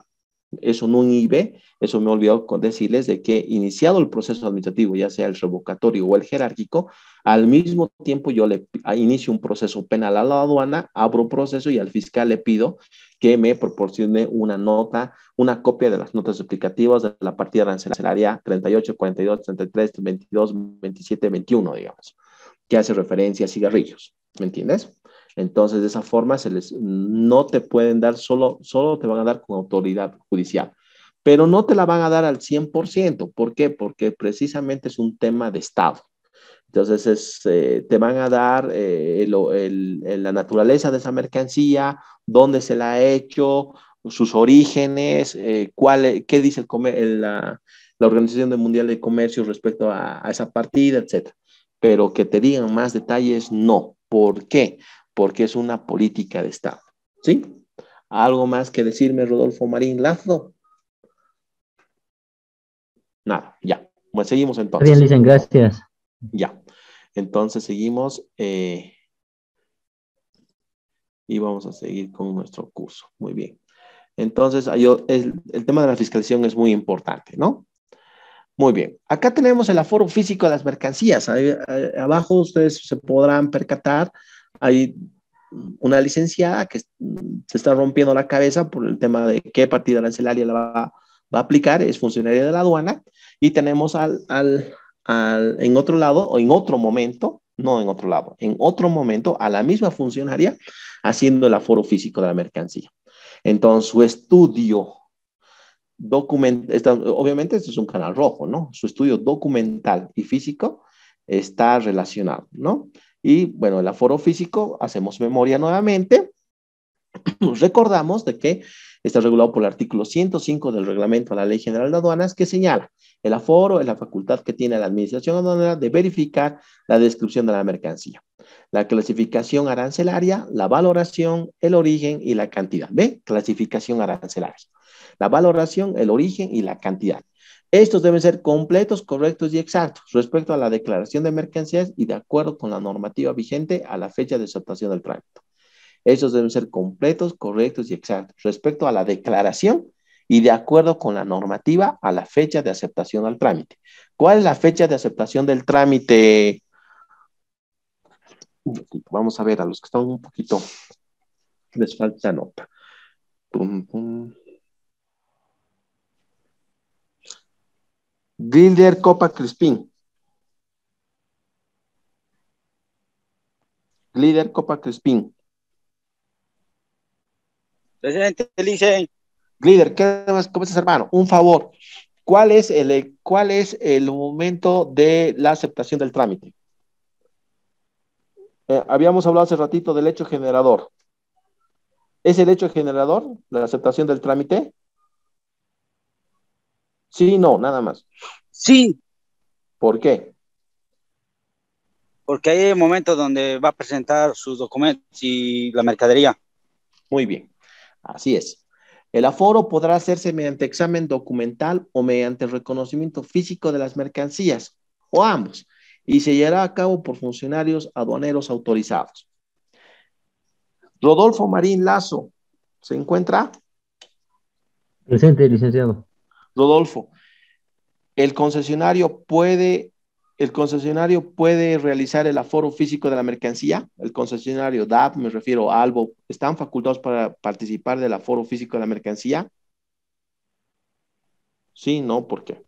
eso no inhibe, eso me olvidó decirles de que iniciado el proceso administrativo, ya sea el revocatorio o el jerárquico, al mismo tiempo yo le inicio un proceso penal a la aduana, abro proceso y al fiscal le pido que me proporcione una nota, una copia de las notas explicativas de la partida arancelaria 38, 42, 33, 22, 27, 21, digamos, que hace referencia a cigarrillos, ¿me entiendes? Entonces, de esa forma, no te pueden dar, solo te van a dar con autoridad judicial, pero no te la van a dar al 100%. ¿Por qué? Porque precisamente es un tema de Estado. Entonces, te van a dar la naturaleza de esa mercancía, dónde se la ha hecho, sus orígenes, qué dice la Organización Mundial de Comercio respecto a esa partida, etc. Pero que te digan más detalles, no. ¿Por qué? Porque es una política de Estado. ¿Sí? ¿Algo más que decirme, Rodolfo Marín Lazo? Nada, ya. Bueno, seguimos entonces. Bien, Licen, gracias. Ya. Entonces seguimos y vamos a seguir con nuestro curso. Muy bien. Entonces, el tema de la fiscalización es muy importante, ¿no? Muy bien. Acá tenemos el aforo físico de las mercancías. Abajo ustedes se podrán percatar, hay una licenciada que se está rompiendo la cabeza por el tema de qué partida arancelaria la va a aplicar, es funcionaria de la aduana, y tenemos en otro lado, o en otro momento, no en otro lado, en otro momento, a la misma funcionaria haciendo el aforo físico de la mercancía. Entonces, su estudio obviamente este es un canal rojo, ¿no? Su estudio documental y físico está relacionado, ¿no? Y bueno, el aforo físico, hacemos memoria nuevamente, recordamos de que está regulado por el artículo 105 del reglamento de la Ley General de Aduanas, que señala: el aforo es la facultad que tiene la administración aduanera de verificar la descripción de la mercancía, la clasificación arancelaria, la valoración, el origen y la cantidad. ¿Ve? Clasificación arancelaria. La valoración, el origen y la cantidad. Estos deben ser completos, correctos y exactos respecto a la declaración de mercancías y de acuerdo con la normativa vigente a la fecha de aceptación del trámite. Estos deben ser completos, correctos y exactos respecto a la declaración y de acuerdo con la normativa a la fecha de aceptación al trámite. ¿Cuál es la fecha de aceptación del trámite? Vamos a ver, a los que están un poquito, les falta nota. Pum, pum. Gilder Copa Crispín. Glider Copa Crispín. Presente, Licen. Glider, ¿cómo estás, hermano? Un favor. ¿Cuál es el momento de la aceptación del trámite? Habíamos hablado hace ratito del hecho generador. ¿Es el hecho generador la aceptación del trámite? Sí, no, nada más. Sí. ¿Por qué? Porque hay momentos donde va a presentar sus documentos y la mercadería. Muy bien, así es. El aforo podrá hacerse mediante examen documental o mediante reconocimiento físico de las mercancías, o ambos, y se llevará a cabo por funcionarios aduaneros autorizados. Rodolfo Marín Lazo, ¿se encuentra? Presente, licenciado. Rodolfo, el concesionario puede realizar el aforo físico de la mercancía. El concesionario DAP, me refiero a Albo, ¿están facultados para participar del aforo físico de la mercancía? Sí, no, ¿por qué?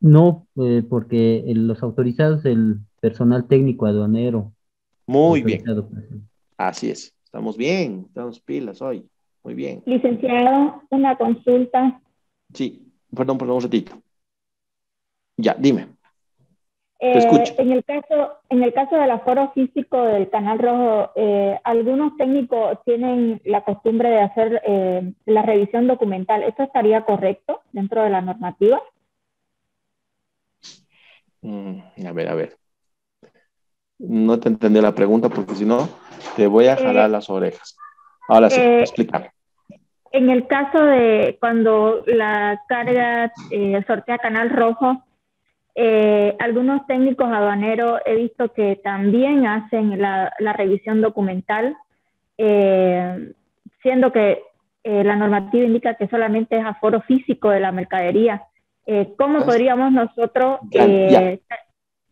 No, porque los autorizados, el personal técnico aduanero. Muy bien. Presente. Así es. Estamos bien, estamos pilas hoy. Muy bien. Licenciado, una consulta. Sí, perdón, un ratito. Ya, dime. Te escucho. En el caso del aforo físico del Canal Rojo, algunos técnicos tienen la costumbre de hacer la revisión documental. ¿Esto estaría correcto dentro de la normativa? A ver. No te entendí la pregunta porque si no, te voy a jalar las orejas. Ahora sí, explícame. En el caso de cuando la carga sortea Canal Rojo, algunos técnicos aduaneros he visto que también hacen la revisión documental, siendo que la normativa indica que solamente es aforo físico de la mercadería. ¿Cómo podríamos nosotros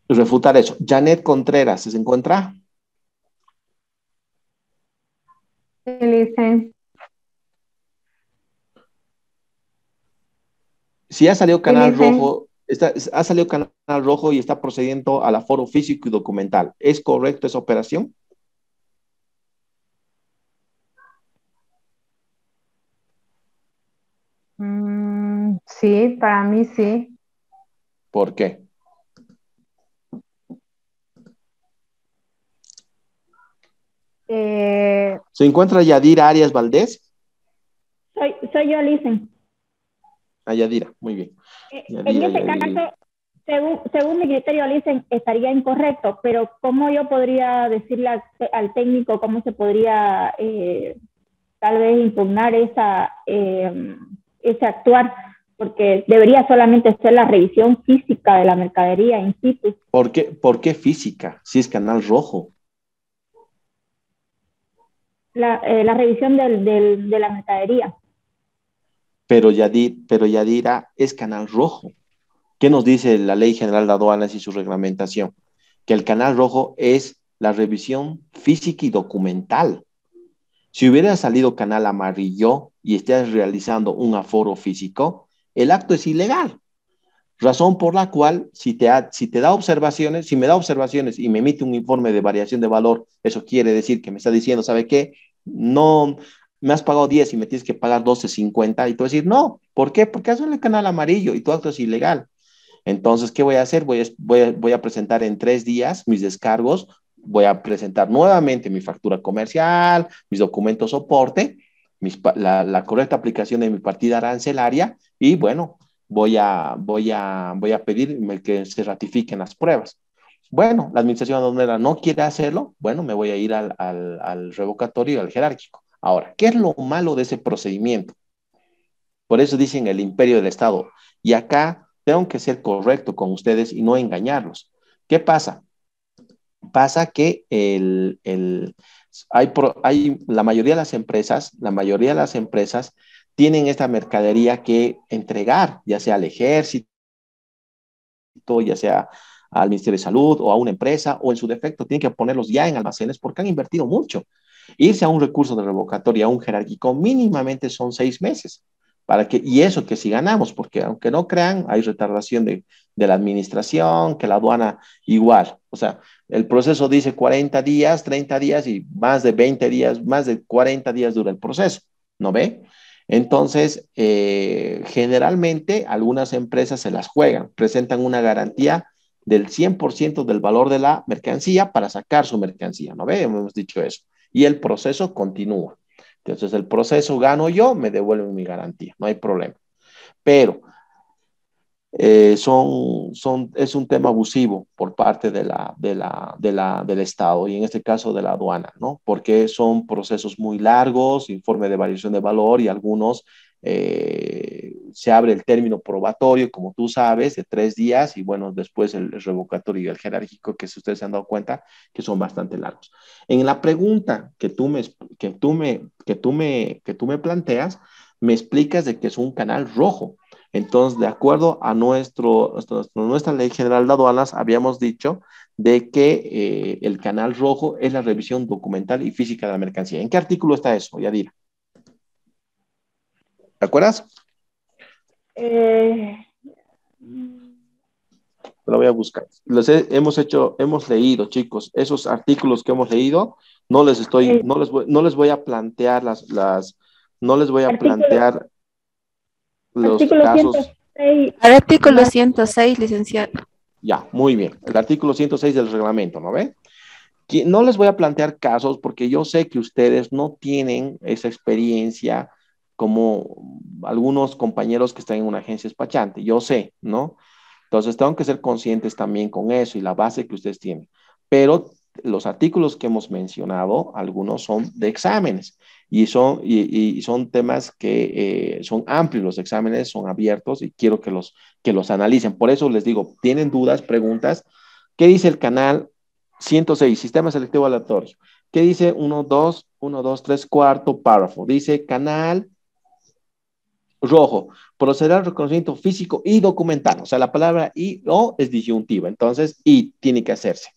refutar eso? Janet Contreras, ¿se encuentra? Licen. Si ha salido Canal Rojo, ha salido Canal Rojo y está procediendo al aforo físico y documental, ¿es correcto esa operación? Sí, para mí sí. ¿Por qué? ¿Se encuentra Yadira Arias Valdés? Soy yo, Licen. Yadira, muy bien. En este caso, según mi criterio, Licen, estaría incorrecto, pero ¿cómo yo podría decirle al técnico cómo se podría tal vez impugnar ese actuar? Porque debería solamente ser la revisión física de la mercadería in situ. ¿Por qué física? Si es Canal Rojo. La revisión de la mercadería. Pero Yadira es Canal Rojo. ¿Qué nos dice la Ley General de Aduanas y su reglamentación? Que el Canal Rojo es la revisión física y documental. Si hubiera salido Canal Amarillo y estás realizando un aforo físico, el acto es ilegal. Razón por la cual, si me da observaciones y me emite un informe de variación de valor, eso quiere decir que me está diciendo, ¿sabe qué? No me has pagado 10 y me tienes que pagar 12.50, y tú vas a decir, no, ¿por qué? Porque haces el canal amarillo y tu acto es ilegal. Entonces, ¿qué voy a hacer? Voy a presentar en 3 días mis descargos, voy a presentar nuevamente mi factura comercial, mis documentos soporte, la correcta aplicación de mi partida arancelaria y bueno, voy a pedir que se ratifiquen las pruebas. Bueno, la administración aduanera no quiere hacerlo, bueno, me voy a ir al revocatorio y al jerárquico. Ahora, ¿qué es lo malo de ese procedimiento? Por eso dicen el imperio del Estado. Y acá tengo que ser correcto con ustedes y no engañarlos. ¿Qué pasa? Pasa que la mayoría de las empresas tienen esta mercadería que entregar, ya sea al ejército, ya sea al Ministerio de Salud o a una empresa, o en su defecto tienen que ponerlos ya en almacenes porque han invertido mucho. Irse a un recurso de revocatoria, a un jerárquico, mínimamente son 6 meses. Y eso que si ganamos, porque aunque no crean, hay retardación de la administración, que la aduana igual. O sea, el proceso dice 40 días, 30 días y más de 20 días, más de 40 días dura el proceso, ¿no ve? Entonces, generalmente algunas empresas se las juegan, presentan una garantía del 100% del valor de la mercancía para sacar su mercancía, ¿no ve? Hemos dicho eso. Y el proceso continúa. Entonces, el proceso gano yo, me devuelven mi garantía, no hay problema. Pero es un tema abusivo por parte del Estado y en este caso de la aduana, ¿no? Porque son procesos muy largos, informe de variación de valor y algunos se abre el término probatorio, como tú sabes, de 3 días y bueno, después el revocatorio y el jerárquico, que si ustedes se han dado cuenta, que son bastante largos. En la pregunta que tú me planteas, me explicas de que es un canal rojo. Entonces, de acuerdo a nuestra Ley General de Aduanas, habíamos dicho de que el canal rojo es la revisión documental y física de la mercancía. ¿En qué artículo está eso, Yadira? ¿Te acuerdas? Lo voy a buscar. Hemos leído, chicos, esos artículos que hemos leído, no les voy a plantear no les voy a plantear los casos. 106. Artículo 106, licenciado. Ya, muy bien. El artículo 106 del reglamento, ¿no ve? No les voy a plantear casos porque yo sé que ustedes no tienen esa experiencia como algunos compañeros que están en una agencia despachante. Yo sé, ¿no? Entonces, tengo que ser conscientes también con eso y la base que ustedes tienen. Pero los artículos que hemos mencionado, algunos son de exámenes y son temas que son amplios. Los exámenes son abiertos y quiero que los analicen. Por eso les digo, ¿tienen dudas, preguntas? ¿Qué dice el canal 106, sistema selectivo aleatorio? ¿Qué dice 1, 2, 3, cuarto párrafo? Dice canal rojo, proceder al reconocimiento físico y documental. O sea, la palabra y o es disyuntiva. Entonces, y tiene que hacerse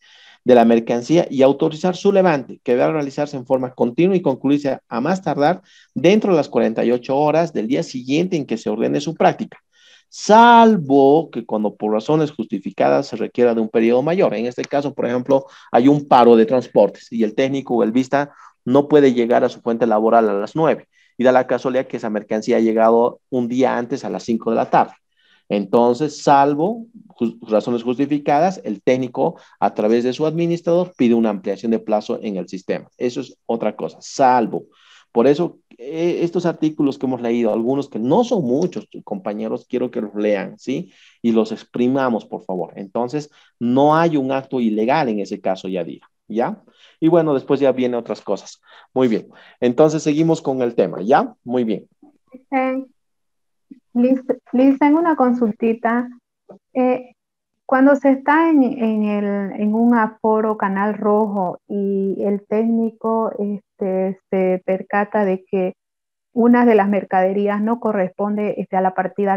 de la mercancía y autorizar su levante, que debe realizarse en forma continua y concluirse a más tardar dentro de las 48 horas del día siguiente en que se ordene su práctica, salvo que cuando por razones justificadas se requiera de un periodo mayor. En este caso, por ejemplo, hay un paro de transportes y el técnico o el vista no puede llegar a su fuente laboral a las 9 y da la casualidad que esa mercancía ha llegado un día antes a las 5 de la tarde. Entonces, salvo razones justificadas, el técnico a través de su administrador pide una ampliación de plazo en el sistema. Eso es otra cosa, salvo. Por eso, estos artículos que hemos leído, algunos que no son muchos, compañeros, quiero que los lean, ¿sí? Y los exprimamos, por favor. Entonces, no hay un acto ilegal en ese caso, Yadira, ¿ya? Y bueno, después ya vienen otras cosas. Muy bien. Entonces, seguimos con el tema, ¿ya? Muy bien. Liz, tengo una consultita. Cuando se está en un aforo canal rojo y el técnico se percata de que una de las mercaderías no corresponde a la partida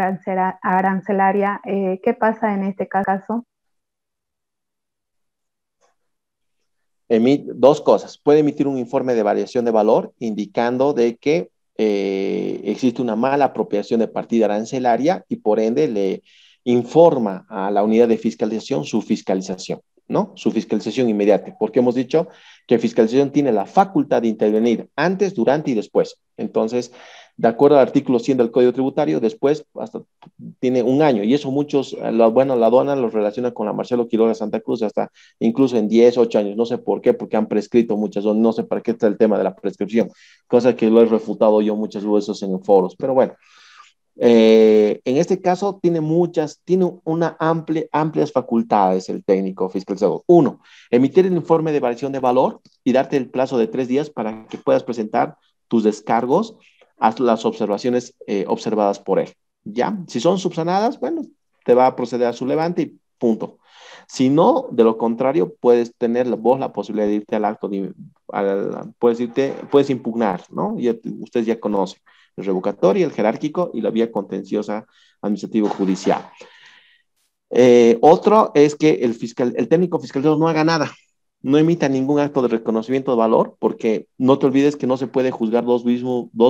arancelaria, ¿qué pasa en este caso? Dos cosas. Puede emitir un informe de variación de valor indicando de que existe una mala apropiación de partida arancelaria y por ende le informa a la unidad de fiscalización su fiscalización. ¿no? Su fiscalización inmediata, porque hemos dicho que fiscalización tiene la facultad de intervenir antes, durante y después. Entonces, de acuerdo al artículo 100 del Código Tributario, después hasta tiene un año, y eso muchos, bueno, la aduana lo relaciona con la Marcelo Quiroga Santa Cruz, hasta incluso en 10, 8 años, no sé por qué, porque han prescrito muchas, no sé para qué está el tema de la prescripción, cosa que lo he refutado yo muchas veces en foros, pero bueno. En este caso tiene una amplias facultades el técnico fiscalizador. Uno, emitir el informe de variación de valor y darte el plazo de 3 días para que puedas presentar tus descargos a las observaciones observadas por él. ¿Ya? Si son subsanadas, bueno, te va a proceder a su levante y punto. Si no, de lo contrario, puedes tener vos la posibilidad de irte al acto, puedes impugnar, ¿no? Ustedes ya conocen el revocatorio, el jerárquico y la vía contenciosa administrativo-judicial. Otro es que el técnico fiscalizador no haga nada, no emita ningún acto de reconocimiento de valor, porque no te olvides que no se puede juzgar dos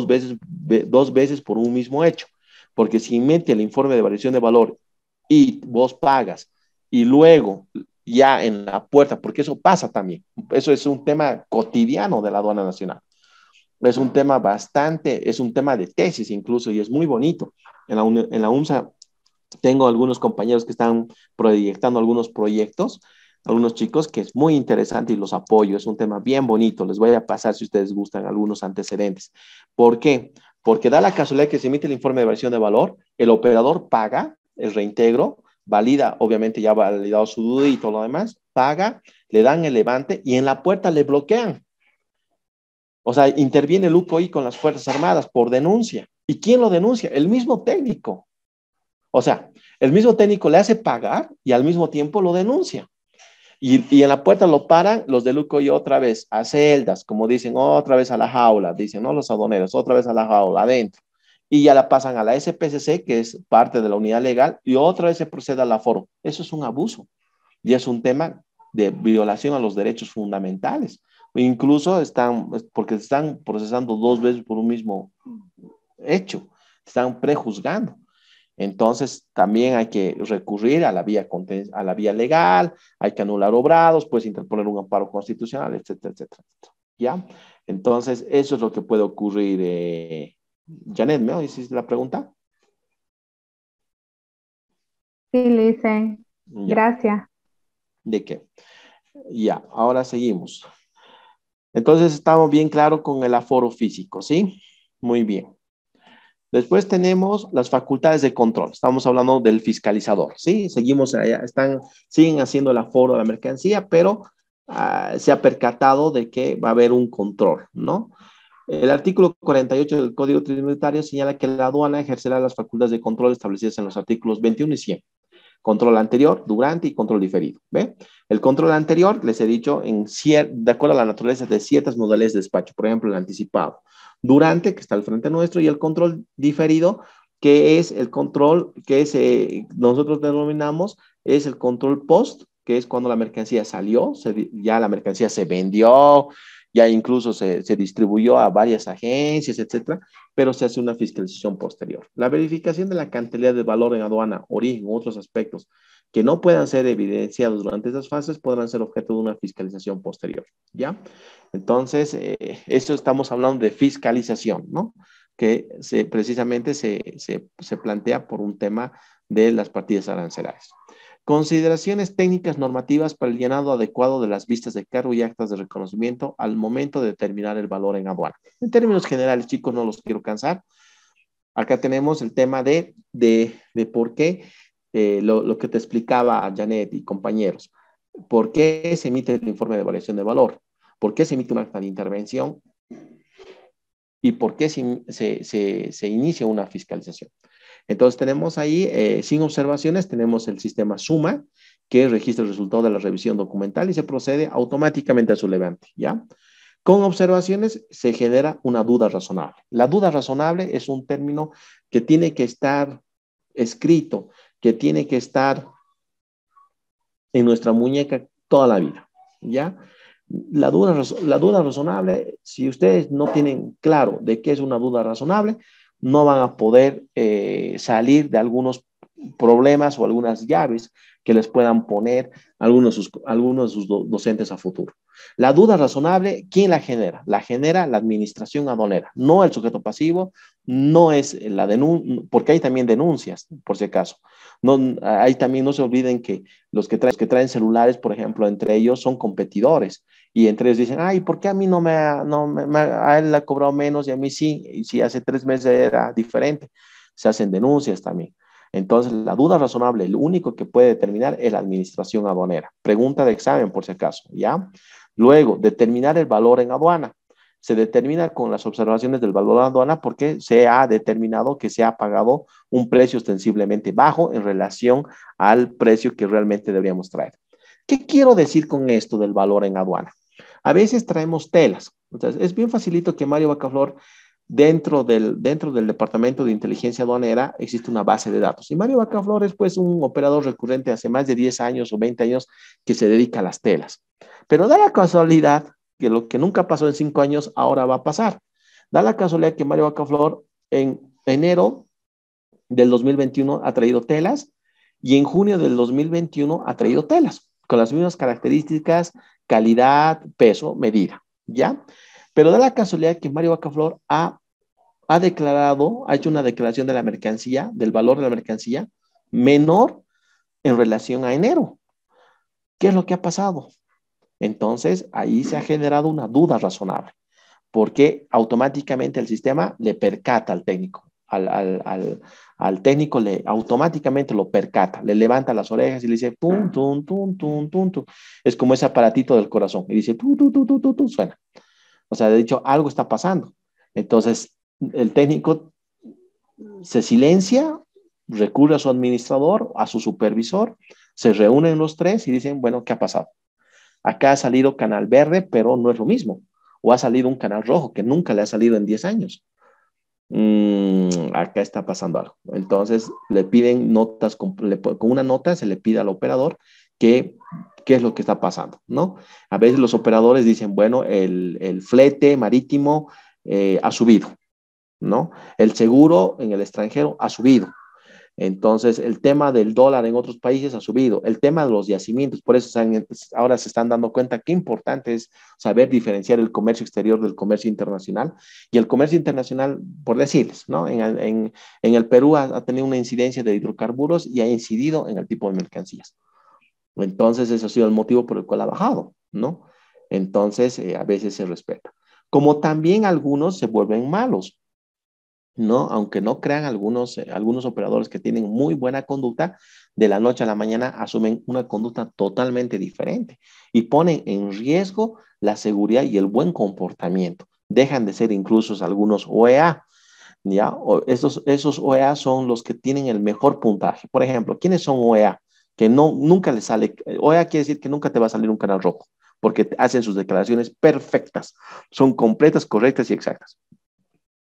veces por un mismo hecho, porque si emite el informe de variación de valor y vos pagas y luego ya en la puerta, porque eso pasa también, eso es un tema cotidiano de la aduana nacional. Es un tema es un tema de tesis incluso, y es muy bonito. En la UMSA tengo algunos compañeros que están proyectando algunos proyectos, algunos chicos, que es muy interesante y los apoyo. Es un tema bien bonito. Les voy a pasar, si ustedes gustan, algunos antecedentes. ¿Por qué? Porque da la casualidad que se emite el informe de variación de valor, el operador paga el reintegro, valida, obviamente ya ha validado su duda y todo lo demás, paga, le dan el levante y en la puerta le bloquean. O sea, interviene el UCOI con las Fuerzas Armadas por denuncia. ¿Y quién lo denuncia? El mismo técnico. O sea, el mismo técnico le hace pagar y al mismo tiempo lo denuncia. Y en la puerta lo paran los del UCOI otra vez a celdas, como dicen, otra vez a la jaula, dicen, ¿no? Los aduaneros, otra vez a la jaula, adentro. Y ya la pasan a la SPCC, que es parte de la unidad legal, y otra vez se procede al aforo. Eso es un abuso. Y es un tema de violación a los derechos fundamentales. Incluso porque están procesando 2 veces por un mismo hecho, están prejuzgando. Entonces, también hay que recurrir a la vía legal, hay que anular obrados, puedes interponer un amparo constitucional, etcétera, etcétera. ¿Ya? Entonces, eso es lo que puede ocurrir. Janet, ¿me hiciste la pregunta? Sí, Licen. Gracias. ¿De qué? Ya, ahora seguimos. Entonces, estamos bien claros con el aforo físico, ¿sí? Muy bien. Después tenemos las facultades de control. Estamos hablando del fiscalizador, ¿sí? Seguimos allá, siguen haciendo el aforo de la mercancía, pero se ha percatado de que va a haber un control, ¿no? El artículo 48 del Código Tributario señala que la aduana ejercerá las facultades de control establecidas en los artículos 21 y 100. Control anterior, durante y control diferido, ¿ve? El control anterior, les he dicho, de acuerdo a la naturaleza de ciertas modalidades de despacho, por ejemplo, el anticipado. Durante, que está al frente nuestro, y el control diferido, que es el control que nosotros denominamos, es el control post, que es cuando la mercancía salió, ya la mercancía se vendió, ya incluso se distribuyó a varias agencias, etcétera, pero se hace una fiscalización posterior. La verificación de la cantidad de valor en aduana, origen u otros aspectos que no puedan ser evidenciados durante esas fases podrán ser objeto de una fiscalización posterior, ¿ya? Entonces, eso estamos hablando de fiscalización, ¿no? Que precisamente se plantea por un tema de las partidas arancelarias. Consideraciones técnicas normativas para el llenado adecuado de las vistas de cargo y actas de reconocimiento al momento de determinar el valor en aduana. En términos generales, chicos, no los quiero cansar. Acá tenemos el tema de por qué, lo que te explicaba Janet y compañeros. ¿Por qué se emite el informe de variación de valor? ¿Por qué se emite un acta de intervención? ¿Y por qué se inicia una fiscalización? Entonces tenemos ahí, sin observaciones, tenemos el sistema SUMA, que registra el resultado de la revisión documental y se procede automáticamente a su levante, ¿ya? Con observaciones se genera una duda razonable. La duda razonable es un término que tiene que estar escrito, que tiene que estar en nuestra muñeca toda la vida, ¿ya? La duda razonable, si ustedes no tienen claro de qué es una duda razonable, no van a poder salir de algunos problemas o algunas llaves que les puedan poner algunos de sus docentes a futuro. La duda razonable, ¿quién la genera? La genera la administración aduanera, no el sujeto pasivo, no es la denuncia, porque hay también denuncias, por si acaso. No, ahí también no se olviden que los que traen celulares, por ejemplo, entre ellos son competidores y entre ellos dicen, ay, ¿por qué a mí a él le ha cobrado menos y a mí sí? Y si hace 3 meses era diferente, se hacen denuncias también. Entonces, la duda razonable, el único que puede determinar es la administración aduanera. Pregunta de examen, por si acaso, ¿ya? Luego, determinar el valor en aduana. Se determina con las observaciones del valor de aduana porque se ha determinado que se ha pagado un precio ostensiblemente bajo en relación al precio que realmente deberíamos traer. ¿Qué quiero decir con esto del valor en aduana? A veces traemos telas. Entonces, es bien facilito que Mario Bacaflor, dentro del Departamento de Inteligencia Aduanera, existe una base de datos. Y Mario Bacaflor es pues un operador recurrente hace más de 10 años o 20 años que se dedica a las telas. Pero da la casualidad que lo que nunca pasó en 5 años ahora va a pasar. Da la casualidad que Mario Bacaflor en enero del 2021 ha traído telas y en junio del 2021 ha traído telas con las mismas características, calidad, peso, medida, ¿ya? Pero da la casualidad que Mario Bacaflor ha hecho una declaración de la mercancía, del valor de la mercancía, menor en relación a enero. ¿Qué es lo que ha pasado? Entonces, ahí se ha generado una duda razonable, porque automáticamente el sistema le percata al técnico. Al técnico automáticamente lo percata, le levanta las orejas y le dice tum, tum, tum, tum, tum, tum. Es como ese aparatito del corazón y dice tu, tu, tu, tu, tu, tu, suena. O sea, de hecho, algo está pasando. Entonces, el técnico se silencia, recurre a su administrador, a su supervisor, se reúnen los tres y dicen, bueno, ¿qué ha pasado? Acá ha salido canal verde, pero no es lo mismo. O ha salido un canal rojo que nunca le ha salido en 10 años. Acá está pasando algo. Entonces le piden notas, con una nota se le pide al operador qué es lo que está pasando, ¿no? A veces los operadores dicen, bueno, el flete marítimo ha subido, ¿no? El seguro en el extranjero ha subido. Entonces, el tema del dólar en otros países ha subido. El tema de los yacimientos, por eso ahora se están dando cuenta qué importante es saber diferenciar el comercio exterior del comercio internacional. Y el comercio internacional, por decirles, ¿no? En el Perú ha tenido una incidencia de hidrocarburos y ha incidido en el tipo de mercancías. Entonces, ese ha sido el motivo por el cual ha bajado, ¿no? Entonces, a veces se respeta. Como también algunos se vuelven malos, ¿no? Aunque no crean algunos operadores que tienen muy buena conducta, de la noche a la mañana asumen una conducta totalmente diferente y ponen en riesgo la seguridad y el buen comportamiento. Dejan de ser incluso algunos OEA, ¿ya? Esos OEA son los que tienen el mejor puntaje. Por ejemplo, ¿quiénes son OEA? Que nunca les sale, OEA quiere decir que nunca te va a salir un canal rojo, porque hacen sus declaraciones perfectas, son completas, correctas y exactas.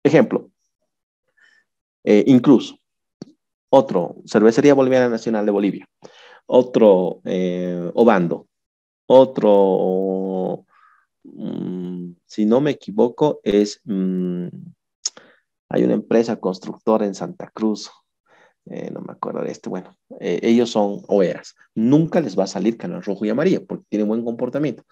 Ejemplo, incluso, otro, Cervecería Boliviana Nacional de Bolivia, otro, Obando, otro, si no me equivoco, hay una empresa constructora en Santa Cruz, no me acuerdo de bueno, ellos son OEAs, nunca les va a salir canal rojo y amarillo, porque tienen buen comportamiento,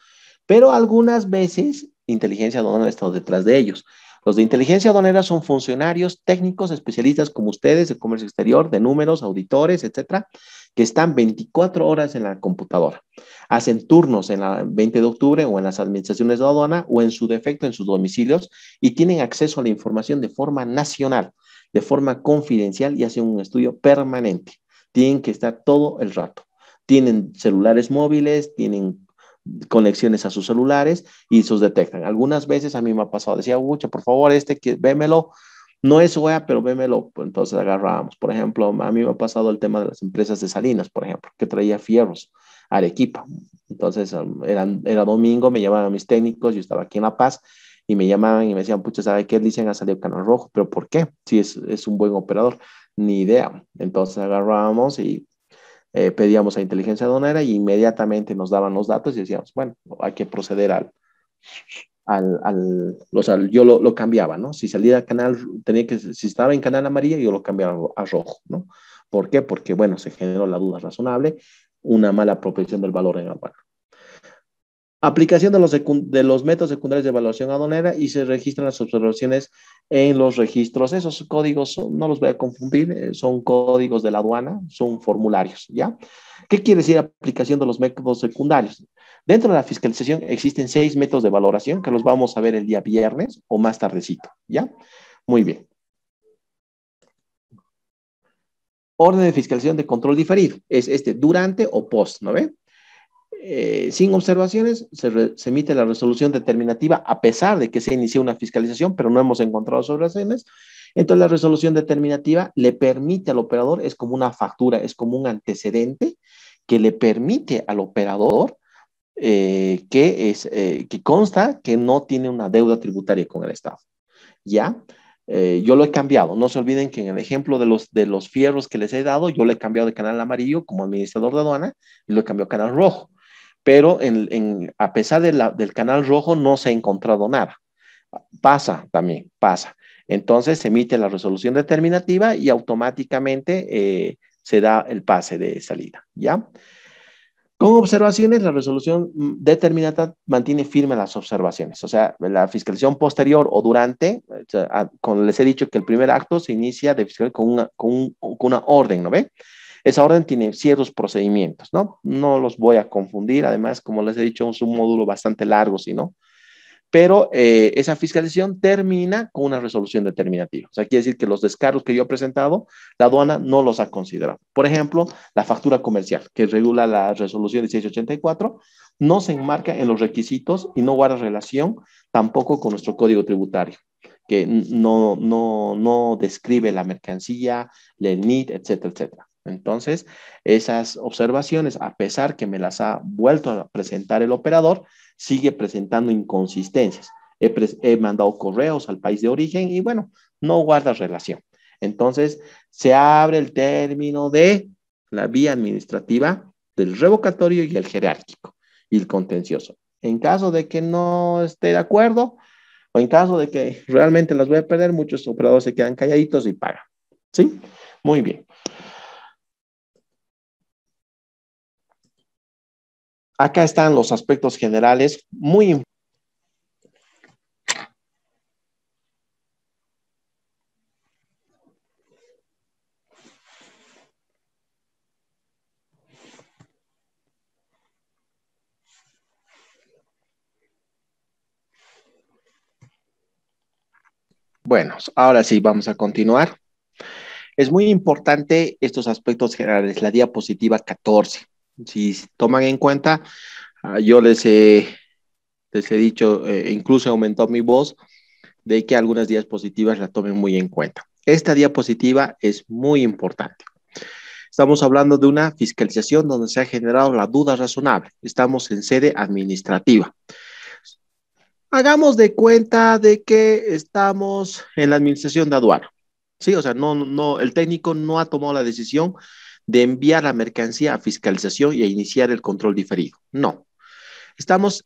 pero algunas veces inteligencia aduanera ha estado detrás de ellos. Los de inteligencia aduanera son funcionarios técnicos, especialistas como ustedes de comercio exterior, de números, auditores, etcétera, que están 24 horas en la computadora. Hacen turnos en la 20 de octubre o en las administraciones de aduana o en su defecto en sus domicilios y tienen acceso a la información de forma nacional, de forma confidencial y hacen un estudio permanente. Tienen que estar todo el rato. Tienen celulares móviles, tienen conexiones a sus celulares y sus detectan. Algunas veces a mí me ha pasado, decía, Ucha, por favor, vémelo, no es OEA, pero vémelo, pues entonces agarrábamos. Por ejemplo, a mí me ha pasado el tema de las empresas de Salinas, por ejemplo, que traía fierros a Arequipa. Entonces, era domingo, me llamaban mis técnicos, yo estaba aquí en La Paz, y me llamaban y me decían, pucha, ¿sabe qué? Dicen ha salido canal rojo, pero ¿por qué? Si es un buen operador, ni idea. Entonces agarrábamos y pedíamos a inteligencia aduanera y inmediatamente nos daban los datos y decíamos, bueno, hay que proceder yo lo cambiaba, ¿no? Si salía canal, si estaba en canal amarillo, yo lo cambiaba a rojo, ¿no? ¿Por qué? Porque, bueno, se generó la duda razonable, una mala apropiación del valor en aduana. Aplicación de los métodos secundarios de evaluación aduanera y se registran las observaciones en los registros. Esos códigos no los voy a confundir, son códigos de la aduana, son formularios, ¿ya? ¿Qué quiere decir aplicación de los métodos secundarios? Dentro de la fiscalización existen 6 métodos de valoración que los vamos a ver el día viernes o más tardecito, ¿ya? Muy bien. Orden de fiscalización de control diferido. Es durante o post, ¿no ve? Sin observaciones, se emite la resolución determinativa a pesar de que se inició una fiscalización, pero no hemos encontrado observaciones. Entonces, la resolución determinativa le permite al operador, es como una factura, es como un antecedente que le permite al operador que consta que no tiene una deuda tributaria con el Estado. ¿Ya? Yo lo he cambiado. No se olviden que en el ejemplo de los fierros que les he dado, yo lo he cambiado de canal amarillo como administrador de aduana y lo he cambiado a canal rojo. Pero a pesar del canal rojo no se ha encontrado nada. Pasa también, pasa. Entonces se emite la resolución determinativa y automáticamente se da el pase de salida, ¿ya? Con observaciones, la resolución determinativa mantiene firme las observaciones. O sea, la fiscalización posterior o durante, como les he dicho que el primer acto se inicia de fiscal con una orden, ¿no ve? Esa orden tiene ciertos procedimientos, ¿no? No los voy a confundir. Además, como les he dicho, es un módulo bastante largo, ¿sí, no? Pero esa fiscalización termina con una resolución determinativa. O sea, quiere decir que los descargos que yo he presentado, la aduana no los ha considerado. Por ejemplo, la factura comercial, que regula la resolución 1684, no se enmarca en los requisitos y no guarda relación tampoco con nuestro código tributario, que no describe la mercancía, el NIT, etcétera, etcétera. Entonces, esas observaciones, a pesar que me las ha vuelto a presentar el operador, sigue presentando inconsistencias. He mandado correos al país de origen y bueno, no guarda relación. Entonces, se abre el término de la vía administrativa del revocatorio y el jerárquico y el contencioso. En caso de que no esté de acuerdo o en caso de que realmente las voy a perder, muchos operadores se quedan calladitos y pagan. ¿Sí? Muy bien. Acá están los aspectos generales muy importantes. Bueno, ahora sí, vamos a continuar. Es muy importante estos aspectos generales, la diapositiva 14. Si toman en cuenta, yo les he dicho, incluso aumentó mi voz, de que algunas diapositivas la tomen muy en cuenta. Esta diapositiva es muy importante. Estamos hablando de una fiscalización donde se ha generado la duda razonable. Estamos en sede administrativa. Hagamos de cuenta de que estamos en la administración de aduana. Sí, o sea, el técnico no ha tomado la decisión de enviar la mercancía a fiscalización y a iniciar el control diferido. No.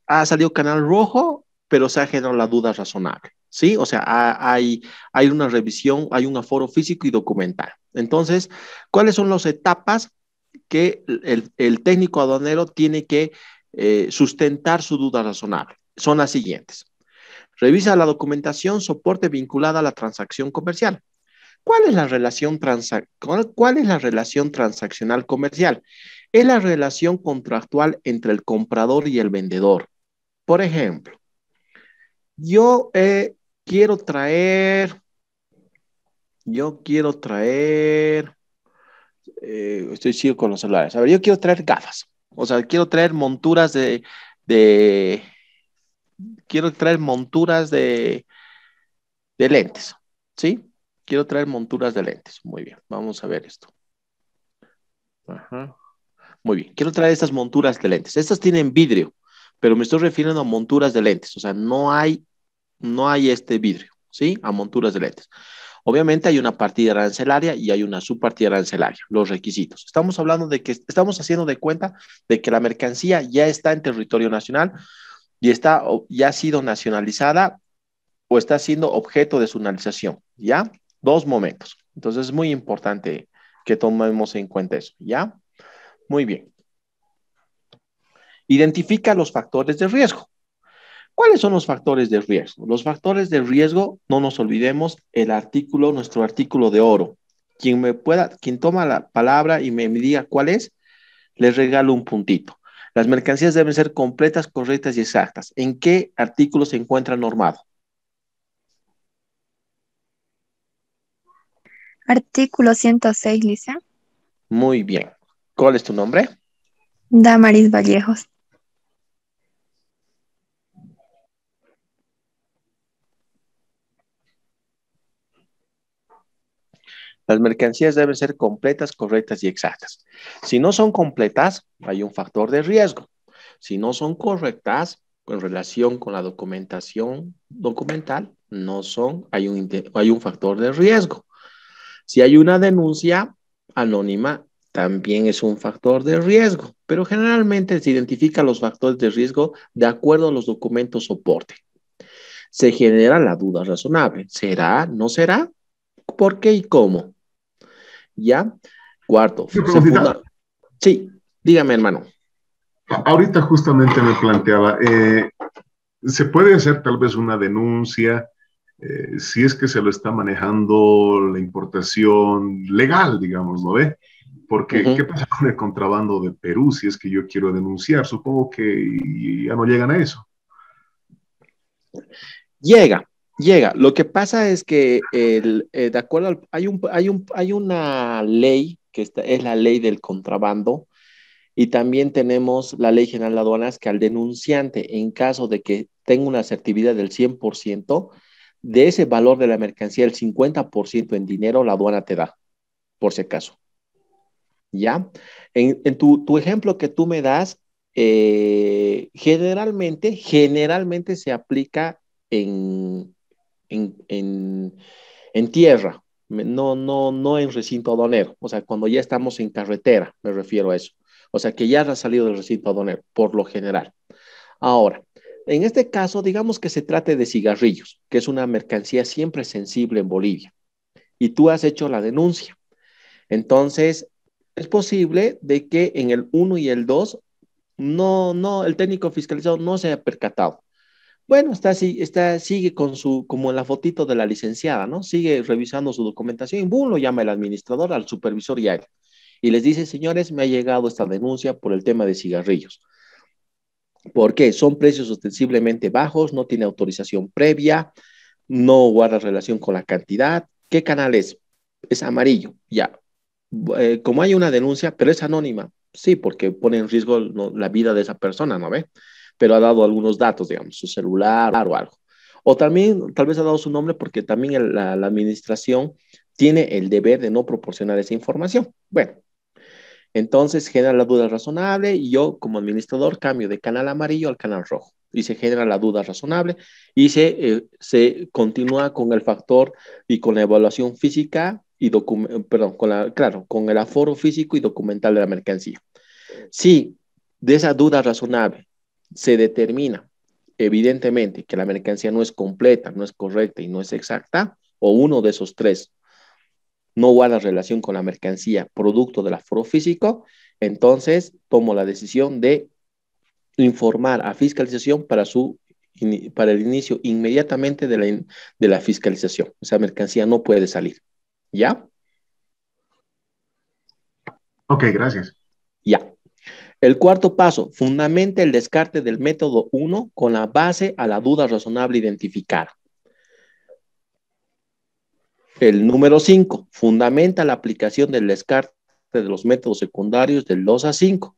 Ha salido canal rojo, pero se ha generado la duda razonable. ¿Sí? O sea, hay una revisión, hay un aforo físico y documental. Entonces, ¿cuáles son las etapas que el técnico aduanero tiene que sustentar su duda razonable? Son las siguientes. Revisa la documentación, soporte vinculada a la transacción comercial. ¿Cuál es la relación transaccional comercial? Es la relación contractual entre el comprador y el vendedor. Por ejemplo, yo quiero traer, estoy sigo con los celulares. A ver, yo quiero traer gafas. O sea, quiero traer monturas quiero traer monturas de lentes, ¿sí? Quiero traer monturas de lentes. Muy bien, vamos a ver esto. Ajá. Muy bien, quiero traer estas monturas de lentes. Estas tienen vidrio, pero me estoy refiriendo a monturas de lentes. O sea, no hay este vidrio, ¿sí? A monturas de lentes. Obviamente hay una partida arancelaria y hay una subpartida arancelaria, los requisitos. Estamos hablando de que estamos haciendo de cuenta de que la mercancía ya está en territorio nacional y ya ha sido nacionalizada o está siendo objeto de su nacionalización, ¿ya? Dos momentos. Entonces es muy importante que tomemos en cuenta eso, ¿ya? Muy bien. Identifica los factores de riesgo. ¿Cuáles son los factores de riesgo? Los factores de riesgo, no nos olvidemos, nuestro artículo de oro. Quien toma la palabra y me diga cuál es, les regalo un puntito. Las mercancías deben ser completas, correctas y exactas. ¿En qué artículo se encuentra normado? Artículo 106, Licia. Muy bien. ¿Cuál es tu nombre? Damaris Vallejos. Las mercancías deben ser completas, correctas y exactas. Si no son completas, hay un factor de riesgo. Si no son correctas, en relación con la documentación documental, hay un factor de riesgo. Si hay una denuncia anónima, también es un factor de riesgo, pero generalmente se identifican los factores de riesgo de acuerdo a los documentos soporte. Se genera la duda razonable. ¿Será? ¿No será? ¿Por qué y cómo? ¿Ya? Cuarto. Sí, dígame, hermano. Ahorita justamente me planteaba, ¿se puede hacer tal vez una denuncia si es que se lo está manejando la importación legal, digamos, ¿no ve? Porque, ¿qué pasa con el contrabando de Perú si es que yo quiero denunciar? Supongo que ya no llegan a eso. Llega. Lo que pasa es que de acuerdo hay una ley que es la ley del contrabando y también tenemos la ley general de aduanas que al denunciante, en caso de que tenga una asertividad del 100%, de ese valor de la mercancía, el 50% en dinero, la aduana te da, por si acaso. ¿Ya? En tu ejemplo que tú me das, generalmente se aplica en tierra, no en recinto aduanero. O sea, cuando ya estamos en carretera, me refiero a eso. O sea, que ya ha salido del recinto aduanero, por lo general. Ahora, en este caso, digamos que se trate de cigarrillos, que es una mercancía siempre sensible en Bolivia, y tú has hecho la denuncia. Entonces, es posible de que en el 1 y el 2, el técnico fiscalizado no se haya percatado. Bueno, sigue como en la fotito de la licenciada, ¿no? Sigue revisando su documentación y boom, lo llama el administrador, al supervisor y a él. Y les dice, señores, me ha llegado esta denuncia por el tema de cigarrillos. ¿Por qué? Son precios ostensiblemente bajos, no tiene autorización previa, no guarda relación con la cantidad. ¿Qué canal es? Es amarillo, ya. Como hay una denuncia, pero es anónima, sí, porque pone en riesgo la vida de esa persona, ¿no ve? Pero ha dado algunos datos, digamos, su celular o algo. O también, tal vez ha dado su nombre porque también la administración tiene el deber de no proporcionar esa información. Bueno, entonces genera la duda razonable y yo como administrador cambio de canal amarillo al canal rojo y se genera la duda razonable y se continúa con el factor y con la evaluación física y con el aforo físico y documental de la mercancía. Si de esa duda razonable se determina evidentemente que la mercancía no es completa, no es correcta y no es exacta, o uno de esos tres no guarda relación con la mercancía producto del aforo físico, entonces tomo la decisión de informar a fiscalización para el inicio inmediatamente de la fiscalización. Esa mercancía no puede salir. ¿Ya? Ok, gracias. Ya. El cuarto paso, fundamenta el descarte del método 1 con la base a la duda razonable identificada. El número 5, fundamenta la aplicación del descarte de los métodos secundarios del 2 a 5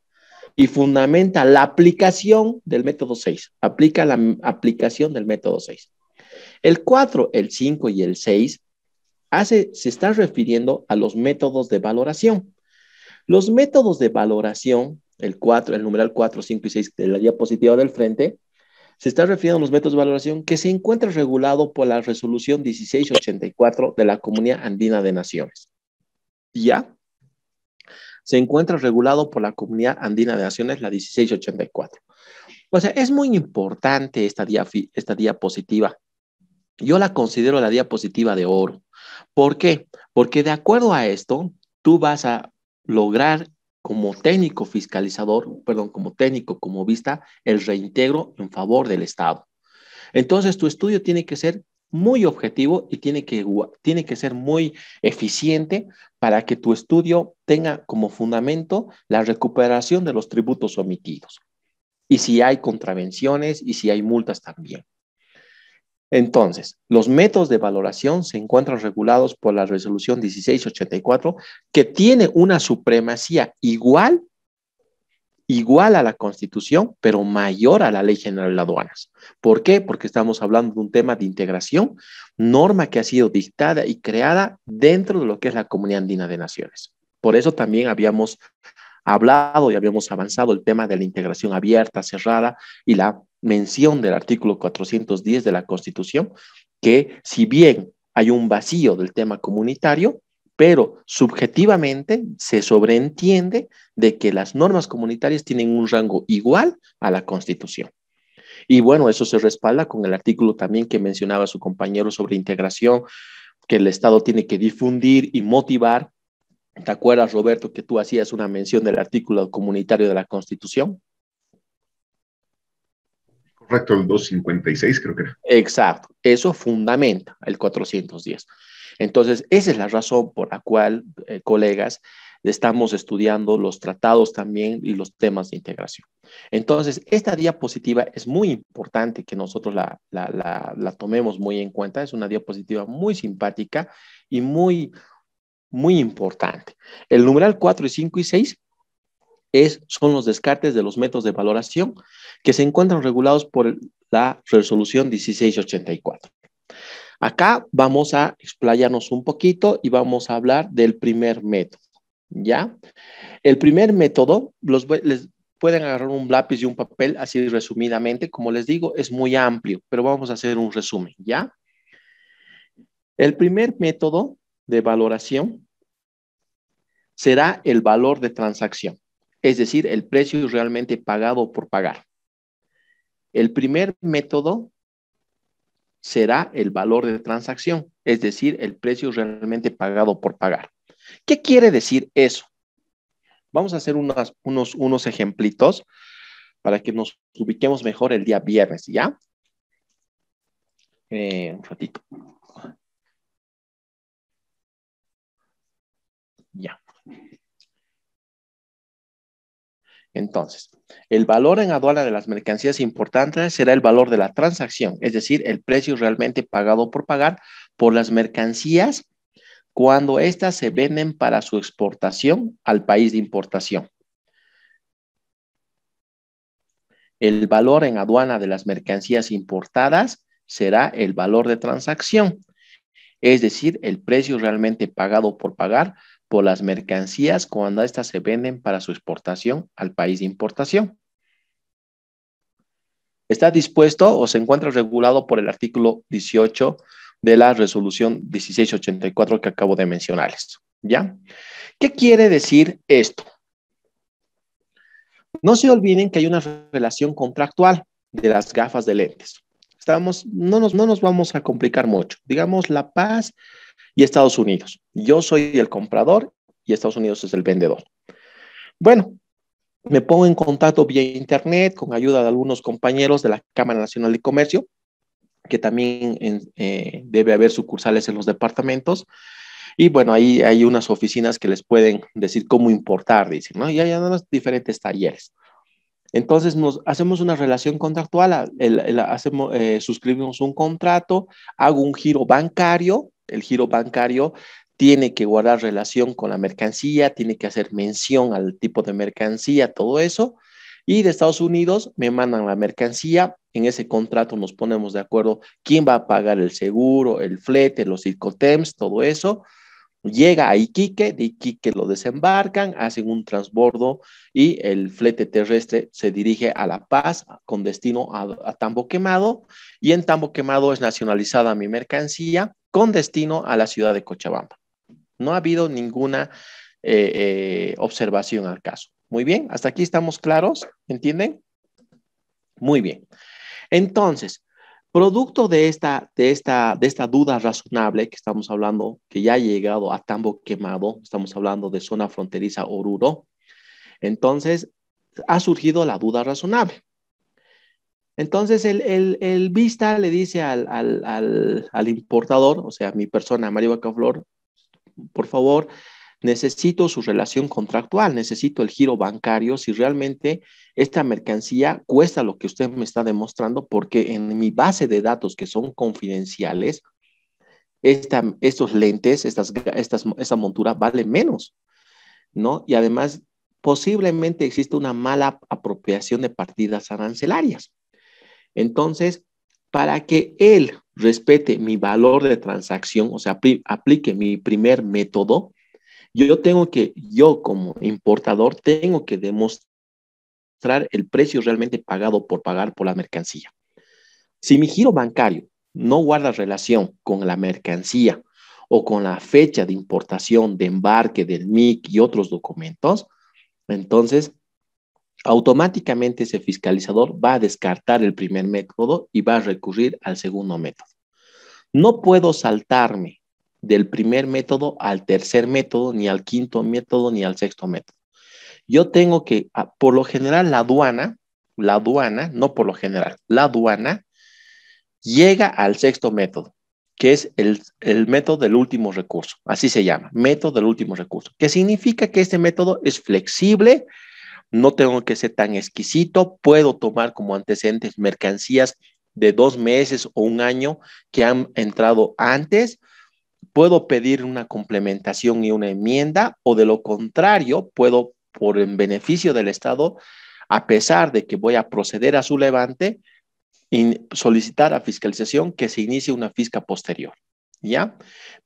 y fundamenta la aplicación del método 6. Aplica la aplicación del método 6. El 4, el 5 y el 6 se está refiriendo a los métodos de valoración. Los métodos de valoración, el numeral 4, 5 y 6 de la diapositiva del frente, se está refiriendo a los métodos de valoración que se encuentra regulado por la resolución 1684 de la Comunidad Andina de Naciones. ¿Ya? Se encuentra regulado por la Comunidad Andina de Naciones, la 1684. O sea, es muy importante esta diapositiva. Yo la considero la diapositiva de oro. ¿Por qué? Porque de acuerdo a esto, tú vas a lograr como técnico fiscalizador, perdón, como técnico, como vista, el reintegro en favor del Estado. Entonces, tu estudio tiene que ser muy objetivo y tiene que ser muy eficiente para que tu estudio tenga como fundamento la recuperación de los tributos omitidos. Y si hay contravenciones y si hay multas también. Entonces, los métodos de valoración se encuentran regulados por la resolución 1684, que tiene una supremacía igual a la Constitución, pero mayor a la Ley General de Aduanas. ¿Por qué? Porque estamos hablando de un tema de integración, norma que ha sido dictada y creada dentro de lo que es la Comunidad Andina de Naciones. Por eso también habíamos hablado y habíamos avanzado el tema de la integración abierta, cerrada y la mención del artículo 410 de la Constitución, que si bien hay un vacío del tema comunitario, pero subjetivamente se sobreentiende de que las normas comunitarias tienen un rango igual a la Constitución. Y bueno, eso se respalda con el artículo también que mencionaba su compañero sobre integración, que el Estado tiene que difundir y motivar. ¿Te acuerdas, Roberto, que tú hacías una mención del artículo comunitario de la Constitución? Correcto, el 256 creo que era. Exacto, eso fundamenta el 410. Entonces, esa es la razón por la cual, colegas, estamos estudiando los tratados también y los temas de integración. Entonces, esta diapositiva es muy importante que nosotros la tomemos muy en cuenta. Es una diapositiva muy simpática y muy importante. El numeral 4 y 5 y 6 son los descartes de los métodos de valoración que se encuentran regulados por la resolución 1684. Acá vamos a explayarnos un poquito y vamos a hablar del primer método, ¿ya? El primer método, les pueden agarrar un lápiz y un papel así resumidamente, como les digo, es muy amplio, pero vamos a hacer un resumen, ¿ya? El primer método de valoración será el valor de transacción, es decir, el precio realmente pagado por pagar. El primer método será el valor de transacción, es decir, el precio realmente pagado por pagar. ¿Qué quiere decir eso? Vamos a hacer unos ejemplitos para que nos ubiquemos mejor el día viernes, ¿ya? Un ratito. Ya. Entonces, el valor en aduana de las mercancías importantes será el valor de la transacción, es decir, el precio realmente pagado por pagar por las mercancías cuando éstas se venden para su exportación al país de importación. El valor en aduana de las mercancías importadas será el valor de transacción, es decir, el precio realmente pagado por pagar por las mercancías cuando éstas se venden para su exportación al país de importación. Está dispuesto o se encuentra regulado por el artículo 18 de la resolución 1684 que acabo de mencionarles, ¿ya? ¿Qué quiere decir esto? No se olviden que hay una relación contractual de las gafas de lentes. No nos vamos a complicar mucho. Digamos La Paz y Estados Unidos. Yo soy el comprador y Estados Unidos es el vendedor. Bueno, me pongo en contacto vía internet con ayuda de algunos compañeros de la Cámara Nacional de Comercio, que también debe haber sucursales en los departamentos. Y bueno, ahí hay unas oficinas que les pueden decir cómo importar, dicen, ¿no? Y hay además diferentes talleres. Entonces hacemos una relación contractual, suscribimos un contrato, hago un giro bancario. El giro bancario tiene que guardar relación con la mercancía, tiene que hacer mención al tipo de mercancía, todo eso. Y de Estados Unidos me mandan la mercancía. En ese contrato nos ponemos de acuerdo quién va a pagar el seguro, el flete, los Incoterms, todo eso. Llega a Iquique, de Iquique lo desembarcan, hacen un transbordo y el flete terrestre se dirige a La Paz con destino a Tambo Quemado, y en Tambo Quemado es nacionalizada mi mercancía con destino a la ciudad de Cochabamba. No ha habido ninguna observación al caso. Muy bien, hasta aquí estamos claros, ¿entienden? Muy bien. Entonces, Producto de esta duda razonable que estamos hablando, que ya ha llegado a Tambo Quemado, estamos hablando de zona fronteriza Oruro, entonces ha surgido la duda razonable. Entonces el Vista le dice al importador, o sea, mi persona, Mario Bacaflor, por favor, necesito su relación contractual, necesito el giro bancario, si realmente esta mercancía cuesta lo que usted me está demostrando, porque en mi base de datos que son confidenciales, estos lentes, esta montura vale menos, ¿no? Y además, posiblemente existe una mala apropiación de partidas arancelarias. Entonces, para que él respete mi valor de transacción, o sea, aplique mi primer método, yo como importador tengo que demostrar el precio realmente pagado por pagar por la mercancía. Si mi giro bancario no guarda relación con la mercancía o con la fecha de importación, de embarque, del MIC y otros documentos, entonces automáticamente ese fiscalizador va a descartar el primer método y va a recurrir al segundo método. No puedo saltarme del primer método al tercer método, ni al quinto método, ni al sexto método. Yo tengo que, por lo general, la aduana, no por lo general, la aduana llega al sexto método, que es el método del último recurso. Así se llama, método del último recurso, que significa que este método es flexible. No tengo que ser tan exquisito, puedo tomar como antecedentes mercancías de 2 meses o 1 año que han entrado antes, puedo pedir una complementación y una enmienda, o de lo contrario, puedo, por el beneficio del Estado, a pesar de que voy a proceder a su levante, solicitar a fiscalización que se inicie una fisca posterior. ¿Ya?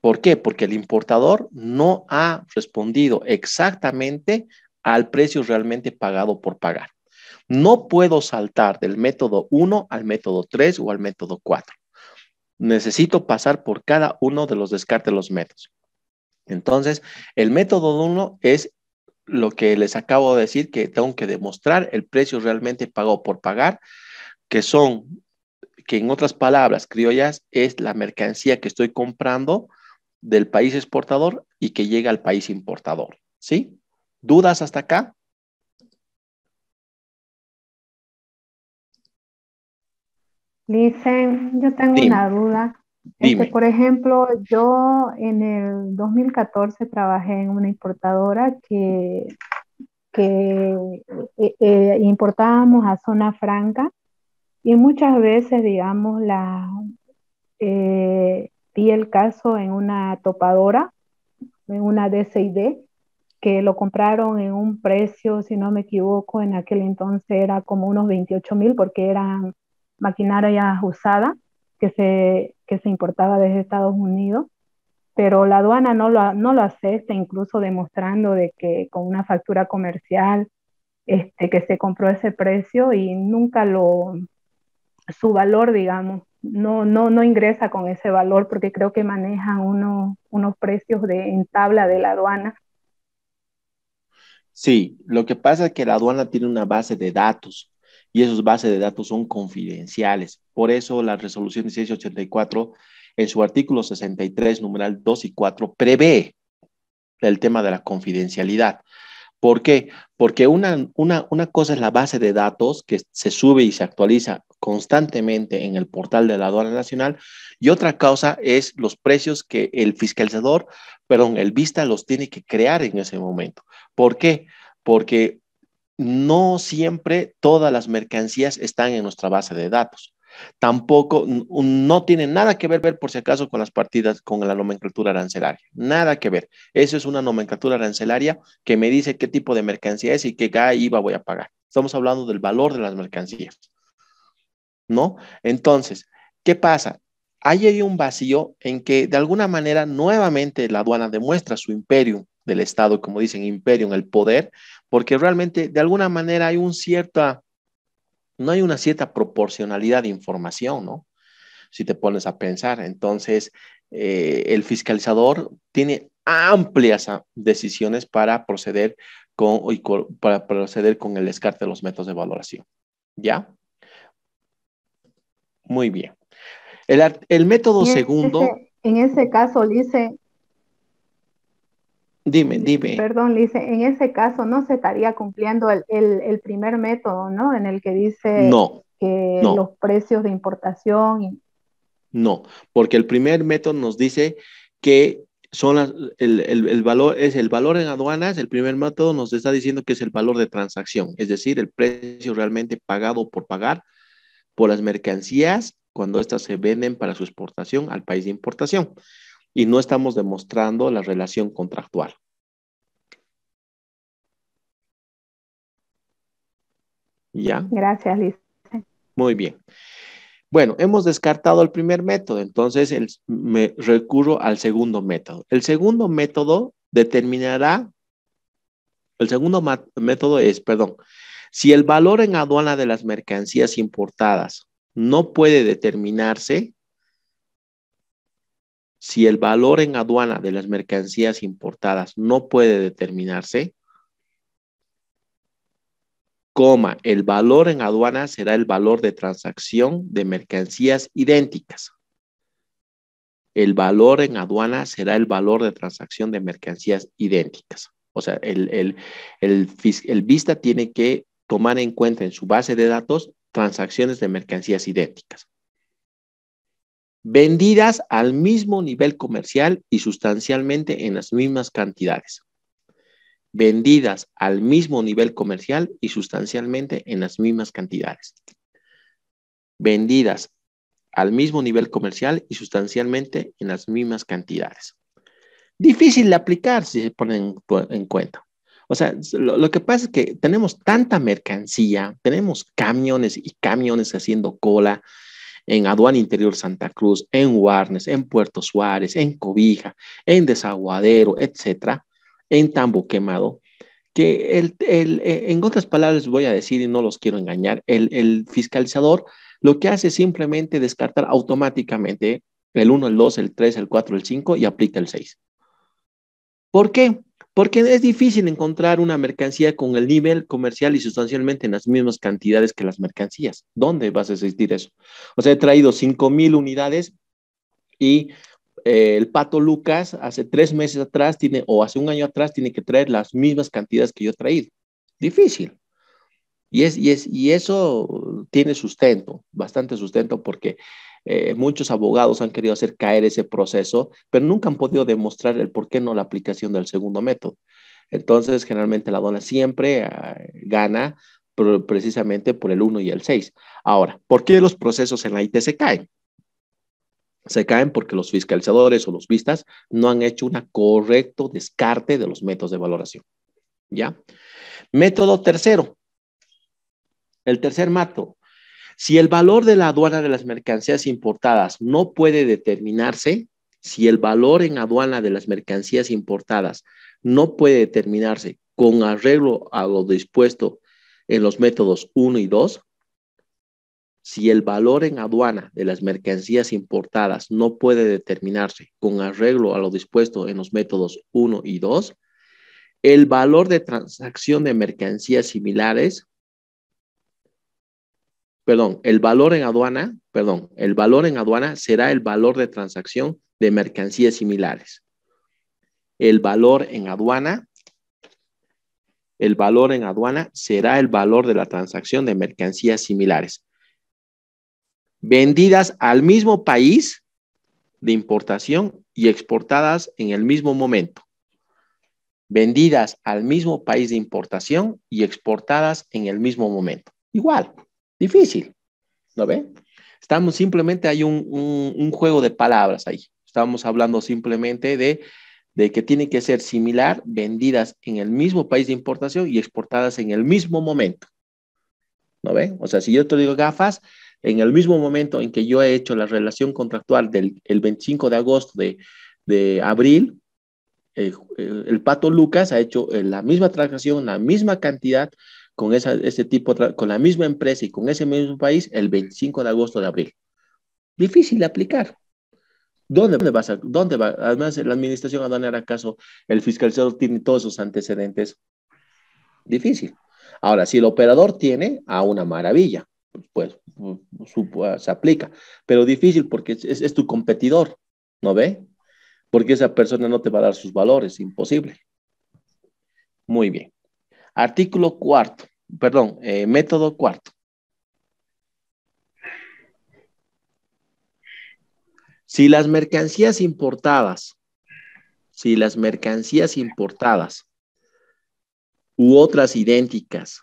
¿Por qué? Porque el importador no ha respondido exactamente al precio realmente pagado por pagar. No puedo saltar del método 1 al método 3 o al método 4. Necesito pasar por cada uno de los descartes de los métodos. Entonces, el método 1 es lo que les acabo de decir, que tengo que demostrar el precio realmente pagado por pagar, que en otras palabras criollas, es la mercancía que estoy comprando del país exportador y que llega al país importador. ¿Sí? ¿Dudas hasta acá? Licen, yo tengo Dime. una duda. Dime. Por ejemplo, yo en el 2014 trabajé en una importadora que importábamos a zona franca, y muchas veces, digamos, vi el caso en una topadora, en una DCID, que lo compraron en un precio, si no me equivoco, en aquel entonces era como unos 28,000, porque eran maquinaria usada que se importaba desde Estados Unidos, pero la aduana no lo acepta, incluso demostrando de que con una factura comercial que se compró ese precio, y nunca su valor, digamos, no ingresa con ese valor, porque creo que manejan unos precios en tabla de la aduana. Sí, lo que pasa es que la aduana tiene una base de datos y esas bases de datos son confidenciales. Por eso la resolución 1684 en su artículo 63, numeral 2 y 4, prevé el tema de la confidencialidad. ¿Por qué? Porque una cosa es la base de datos que se sube y se actualiza constantemente en el portal de la Aduana Nacional, y otra cosa es los precios que el fiscalizador, perdón, el Vista los tiene que crear en ese momento. ¿Por qué? Porque no siempre todas las mercancías están en nuestra base de datos. Tampoco, no tiene nada que ver, por si acaso, con las partidas, con la nomenclatura arancelaria. Nada que ver. Eso es una nomenclatura arancelaria que me dice qué tipo de mercancía es y qué IVA voy a pagar. Estamos hablando del valor de las mercancías, ¿no? Entonces, ¿qué pasa? Hay un vacío en que, de alguna manera, nuevamente la aduana demuestra su imperio del Estado, como dicen, imperio en el poder, porque realmente, de alguna manera, no hay una cierta proporcionalidad de información, ¿no? Si te pones a pensar. Entonces, el fiscalizador tiene amplias decisiones para proceder con el descarte de los métodos de valoración. ¿Ya? Muy bien. El método segundo... En ese caso, Lice, Dime. perdón, Lice, en ese caso no se estaría cumpliendo el primer método, ¿no? En el que dice que los precios de importación... No, porque el primer método nos dice que son el valor es el valor en aduanas. El primer método nos está diciendo que es el valor de transacción, es decir, el precio realmente pagado por pagar por las mercancías cuando éstas se venden para su exportación al país de importación. Y no estamos demostrando la relación contractual. ¿Ya? Gracias, Liz. Muy bien. Bueno, hemos descartado el primer método, entonces me recurro al segundo método. El segundo método determinará, si el valor en aduana de las mercancías importadas no puede determinarse, si el valor en aduana de las mercancías importadas no puede determinarse, el valor en aduana será el valor de transacción de mercancías idénticas. El valor en aduana será el valor de transacción de mercancías idénticas. O sea, el Vista tiene que tomar en cuenta en su base de datos transacciones de mercancías idénticas, vendidas al mismo nivel comercial y sustancialmente en las mismas cantidades. Vendidas al mismo nivel comercial y sustancialmente en las mismas cantidades. Vendidas al mismo nivel comercial y sustancialmente en las mismas cantidades. Difícil de aplicar si se ponen en cuenta. O sea, lo que pasa es que tenemos tanta mercancía, tenemos camiones y camiones haciendo cola en Aduana Interior Santa Cruz, en Warnes, en Puerto Suárez, en Cobija, en Desaguadero, etcétera, en Tambo Quemado, que en otras palabras voy a decir y no los quiero engañar, el fiscalizador lo que hace es simplemente descartar automáticamente el 1, el 2, el 3, el 4, el 5 y aplica el 6. ¿Por qué? Porque es difícil encontrar una mercancía con el nivel comercial y sustancialmente en las mismas cantidades que las mercancías. ¿Dónde vas a existir eso? O sea, he traído 5,000 unidades y el Pato Lucas hace 3 meses atrás o hace un año atrás tiene que traer las mismas cantidades que yo he traído. Difícil. Y eso tiene sustento, bastante sustento, porque muchos abogados han querido hacer caer ese proceso, pero nunca han podido demostrar el por qué no la aplicación del segundo método. Entonces, generalmente la aduana siempre gana precisamente por el 1 y el 6. Ahora, ¿por qué los procesos en la IT se caen? Se caen porque los fiscalizadores o los vistas no han hecho un correcto descarte de los métodos de valoración. ¿Ya? Método tercero. El tercer método. Si el valor de la aduana de las mercancías importadas no puede determinarse, si el valor en aduana de las mercancías importadas no puede determinarse con arreglo a lo dispuesto en los métodos 1 y 2, si el valor en aduana de las mercancías importadas no puede determinarse con arreglo a lo dispuesto en los métodos 1 y 2, el valor de transacción de mercancías similares, el valor en aduana será el valor de transacción de mercancías similares. El valor en aduana será el valor de la transacción de mercancías similares, vendidas al mismo país de importación y exportadas en el mismo momento. Vendidas al mismo país de importación y exportadas en el mismo momento. Igual, difícil, ¿no ve? Simplemente hay un juego de palabras ahí. Estamos hablando simplemente de que tiene que ser similar, vendidas en el mismo país de importación y exportadas en el mismo momento. ¿No ve? O sea, si yo te digo gafas, en el mismo momento en que yo he hecho la relación contractual el 25 de agosto de abril, el Pato Lucas ha hecho la misma transacción, la misma cantidad con con la misma empresa y con ese mismo país el 25 de agosto de abril. Difícil de aplicar. ¿Dónde va? Además, la administración aduanera, ¿acaso el fiscalizador tiene todos sus antecedentes? Difícil. Ahora, si el operador tiene, una maravilla. pues se aplica, pero difícil porque es tu competidor, ¿no ve? Porque esa persona no te va a dar sus valores, imposible. Muy bien. Artículo cuarto, perdón, método cuarto. Si las mercancías importadas u otras idénticas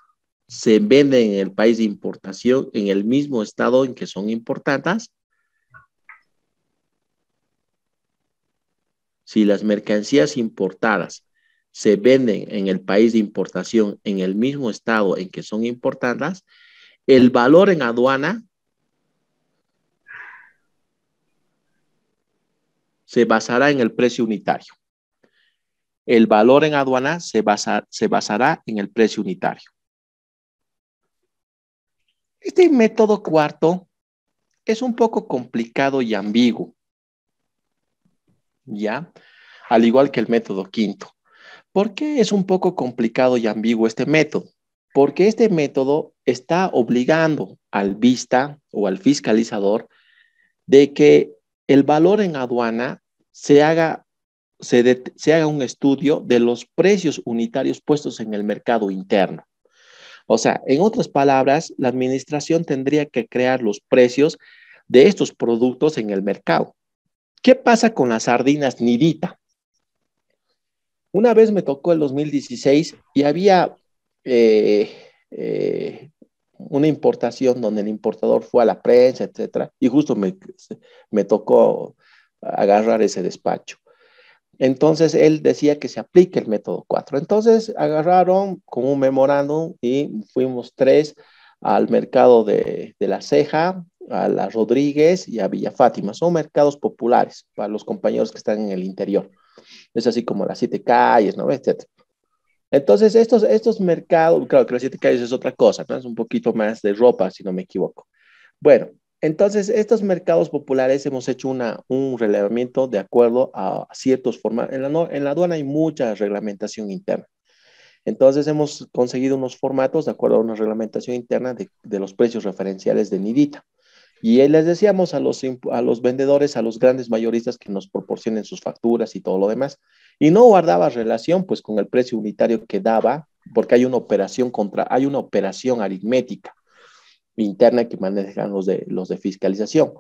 se venden en el país de importación en el mismo estado en que son importadas, si las mercancías importadas se venden en el país de importación en el mismo estado en que son importadas, el valor en aduana se basará en el precio unitario. El valor en aduana se basará en el precio unitario. Este método cuarto es un poco complicado y ambiguo, ¿ya? Al igual que el método quinto. ¿Por qué es un poco complicado y ambiguo este método? Porque este método está obligando al vista o al fiscalizador de que el valor en aduana se haga un estudio de los precios unitarios puestos en el mercado interno. O sea, en otras palabras, la administración tendría que crear los precios de estos productos en el mercado. ¿Qué pasa con las sardinas Nidita? Una vez me tocó el 2016 y había una importación donde el importador fue a la prensa, etcétera, y justo me tocó agarrar ese despacho. Entonces, él decía que se aplique el método 4. Entonces, agarraron con un memorándum y fuimos 3 al mercado de La Ceja, a La Rodríguez y a Villa Fátima. Son mercados populares para los compañeros que están en el interior. Es así como las 7 calles, ¿no? Etcétera. Entonces, estos mercados, claro que las 7 calles es otra cosa, ¿no? Es un poquito más de ropa, si no me equivoco. Bueno, entonces, estos mercados populares hemos hecho un relevamiento de acuerdo a ciertos formatos. En la aduana hay mucha reglamentación interna. Entonces, hemos conseguido unos formatos de acuerdo a una reglamentación interna de los precios referenciales de Nidita. Y les decíamos a los vendedores, a los grandes mayoristas que nos proporcionen sus facturas y todo lo demás. Y no guardaba relación pues con el precio unitario que daba, porque hay una operación aritmética interna que manejan los de fiscalización.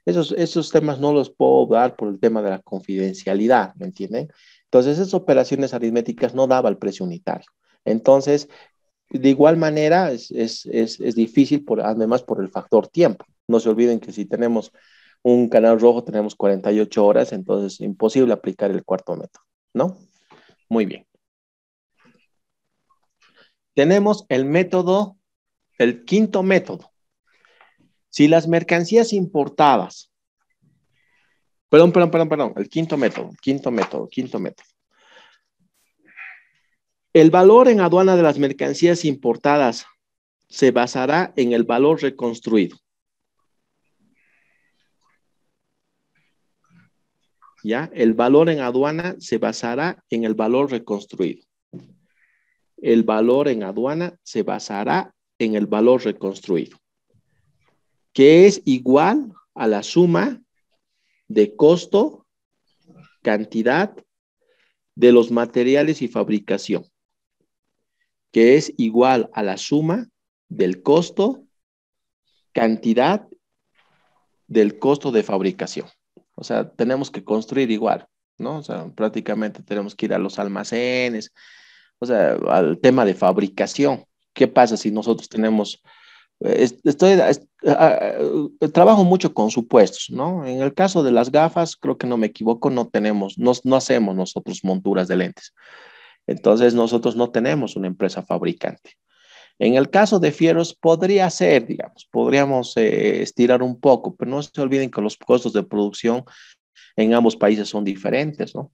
Esos temas no los puedo dar por el tema de la confidencialidad, ¿me entienden? Entonces, esas operaciones aritméticas no daba el precio unitario. Entonces, de igual manera, es difícil, además por el factor tiempo. No se olviden que si tenemos un canal rojo, tenemos 48 horas, entonces es imposible aplicar el cuarto método, ¿no? Muy bien. Tenemos el quinto método. Si las mercancías importadas, perdón, el quinto método. El valor en aduana de las mercancías importadas se basará en el valor reconstruido. ¿Ya? El valor en aduana se basará en el valor reconstruido. El valor en aduana se basará en el valor reconstruido, que es igual a la suma de costo, cantidad de los materiales y fabricación, que es igual a la suma del costo, cantidad del costo de fabricación. O sea, tenemos que construir igual, ¿no? O sea, prácticamente tenemos que ir a los almacenes, o sea, al tema de fabricación. ¿Qué pasa si nosotros tenemos... trabajo mucho con supuestos, ¿no? En el caso de las gafas, creo que no me equivoco, no hacemos nosotros monturas de lentes. Entonces, nosotros no tenemos una empresa fabricante. En el caso de fierros, podría ser, digamos, podríamos estirar un poco, pero no se olviden que los costos de producción en ambos países son diferentes, ¿no?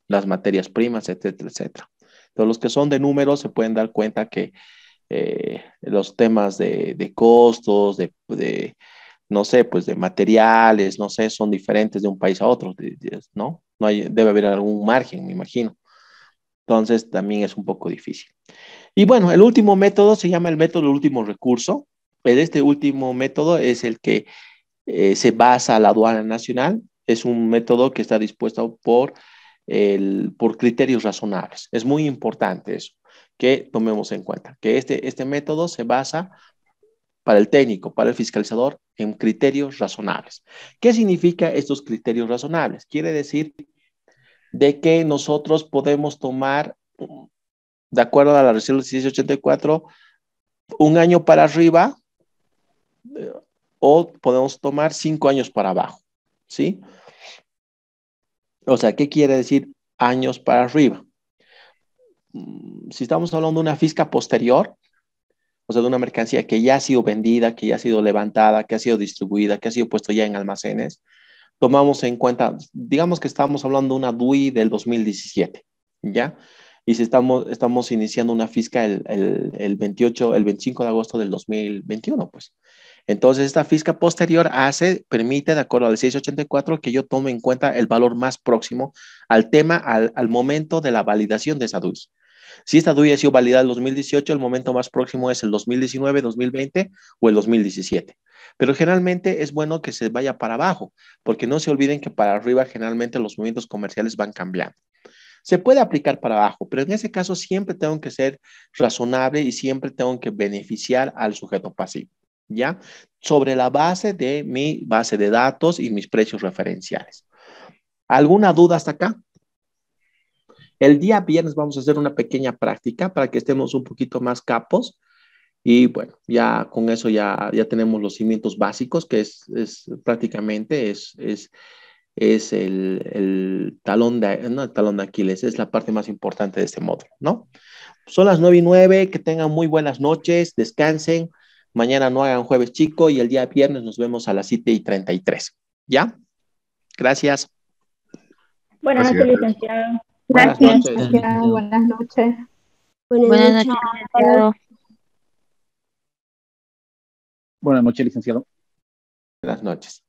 Las materias primas, etcétera, etcétera. Entonces, los que son de números se pueden dar cuenta que los temas de costos, no sé, pues de materiales, no sé, son diferentes de un país a otro, ¿no? Debe haber algún margen, me imagino. Entonces, también es un poco difícil. Y bueno, el último método se llama el método del último recurso, Este último método es el que se basa la aduana nacional. Es un método que está dispuesto por criterios razonables. Es muy importante eso, que tomemos en cuenta, que este método se basa para el técnico, para el fiscalizador, en criterios razonables. ¿Qué significa estos criterios razonables? Quiere decir de que nosotros podemos tomar, de acuerdo a la resolución 1684, un año para arriba o podemos tomar 5 años para abajo, ¿sí? O sea, ¿qué quiere decir años para arriba? Si estamos hablando de una fisca posterior, o sea, de una mercancía que ya ha sido vendida, que ya ha sido levantada, que ha sido distribuida, que ha sido puesto ya en almacenes, tomamos en cuenta, digamos que estamos hablando de una DUI del 2017, ¿ya? Y si estamos iniciando una fisca el 25 de agosto del 2021, pues. Entonces, esta fisca posterior permite, de acuerdo al 684, que yo tome en cuenta el valor más próximo al tema, al momento de la validación de esa DUI. Si esta DUI ha sido validada en el 2018, el momento más próximo es el 2019, 2020 o el 2017. Pero generalmente es bueno que se vaya para abajo, porque no se olviden que para arriba generalmente los movimientos comerciales van cambiando. Se puede aplicar para abajo, pero en ese caso siempre tengo que ser razonable y siempre tengo que beneficiar al sujeto pasivo, ¿ya? Sobre la base de mi base de datos y mis precios referenciales. ¿Alguna duda hasta acá? El día viernes vamos a hacer una pequeña práctica para que estemos un poquito más capos y bueno, ya con eso ya tenemos los cimientos básicos, que es prácticamente el talón no el talón de Aquiles, es la parte más importante de este módulo, ¿no? Son las 9:09, que tengan muy buenas noches, descansen, mañana no hagan jueves chico y el día viernes nos vemos a las 7:33, ¿ya? Gracias. Buenas noches, licenciado. Buenas Gracias, noches. licenciado. Buenas noches. Buenas noches, licenciado. Buenas noches, licenciado. Buenas noches.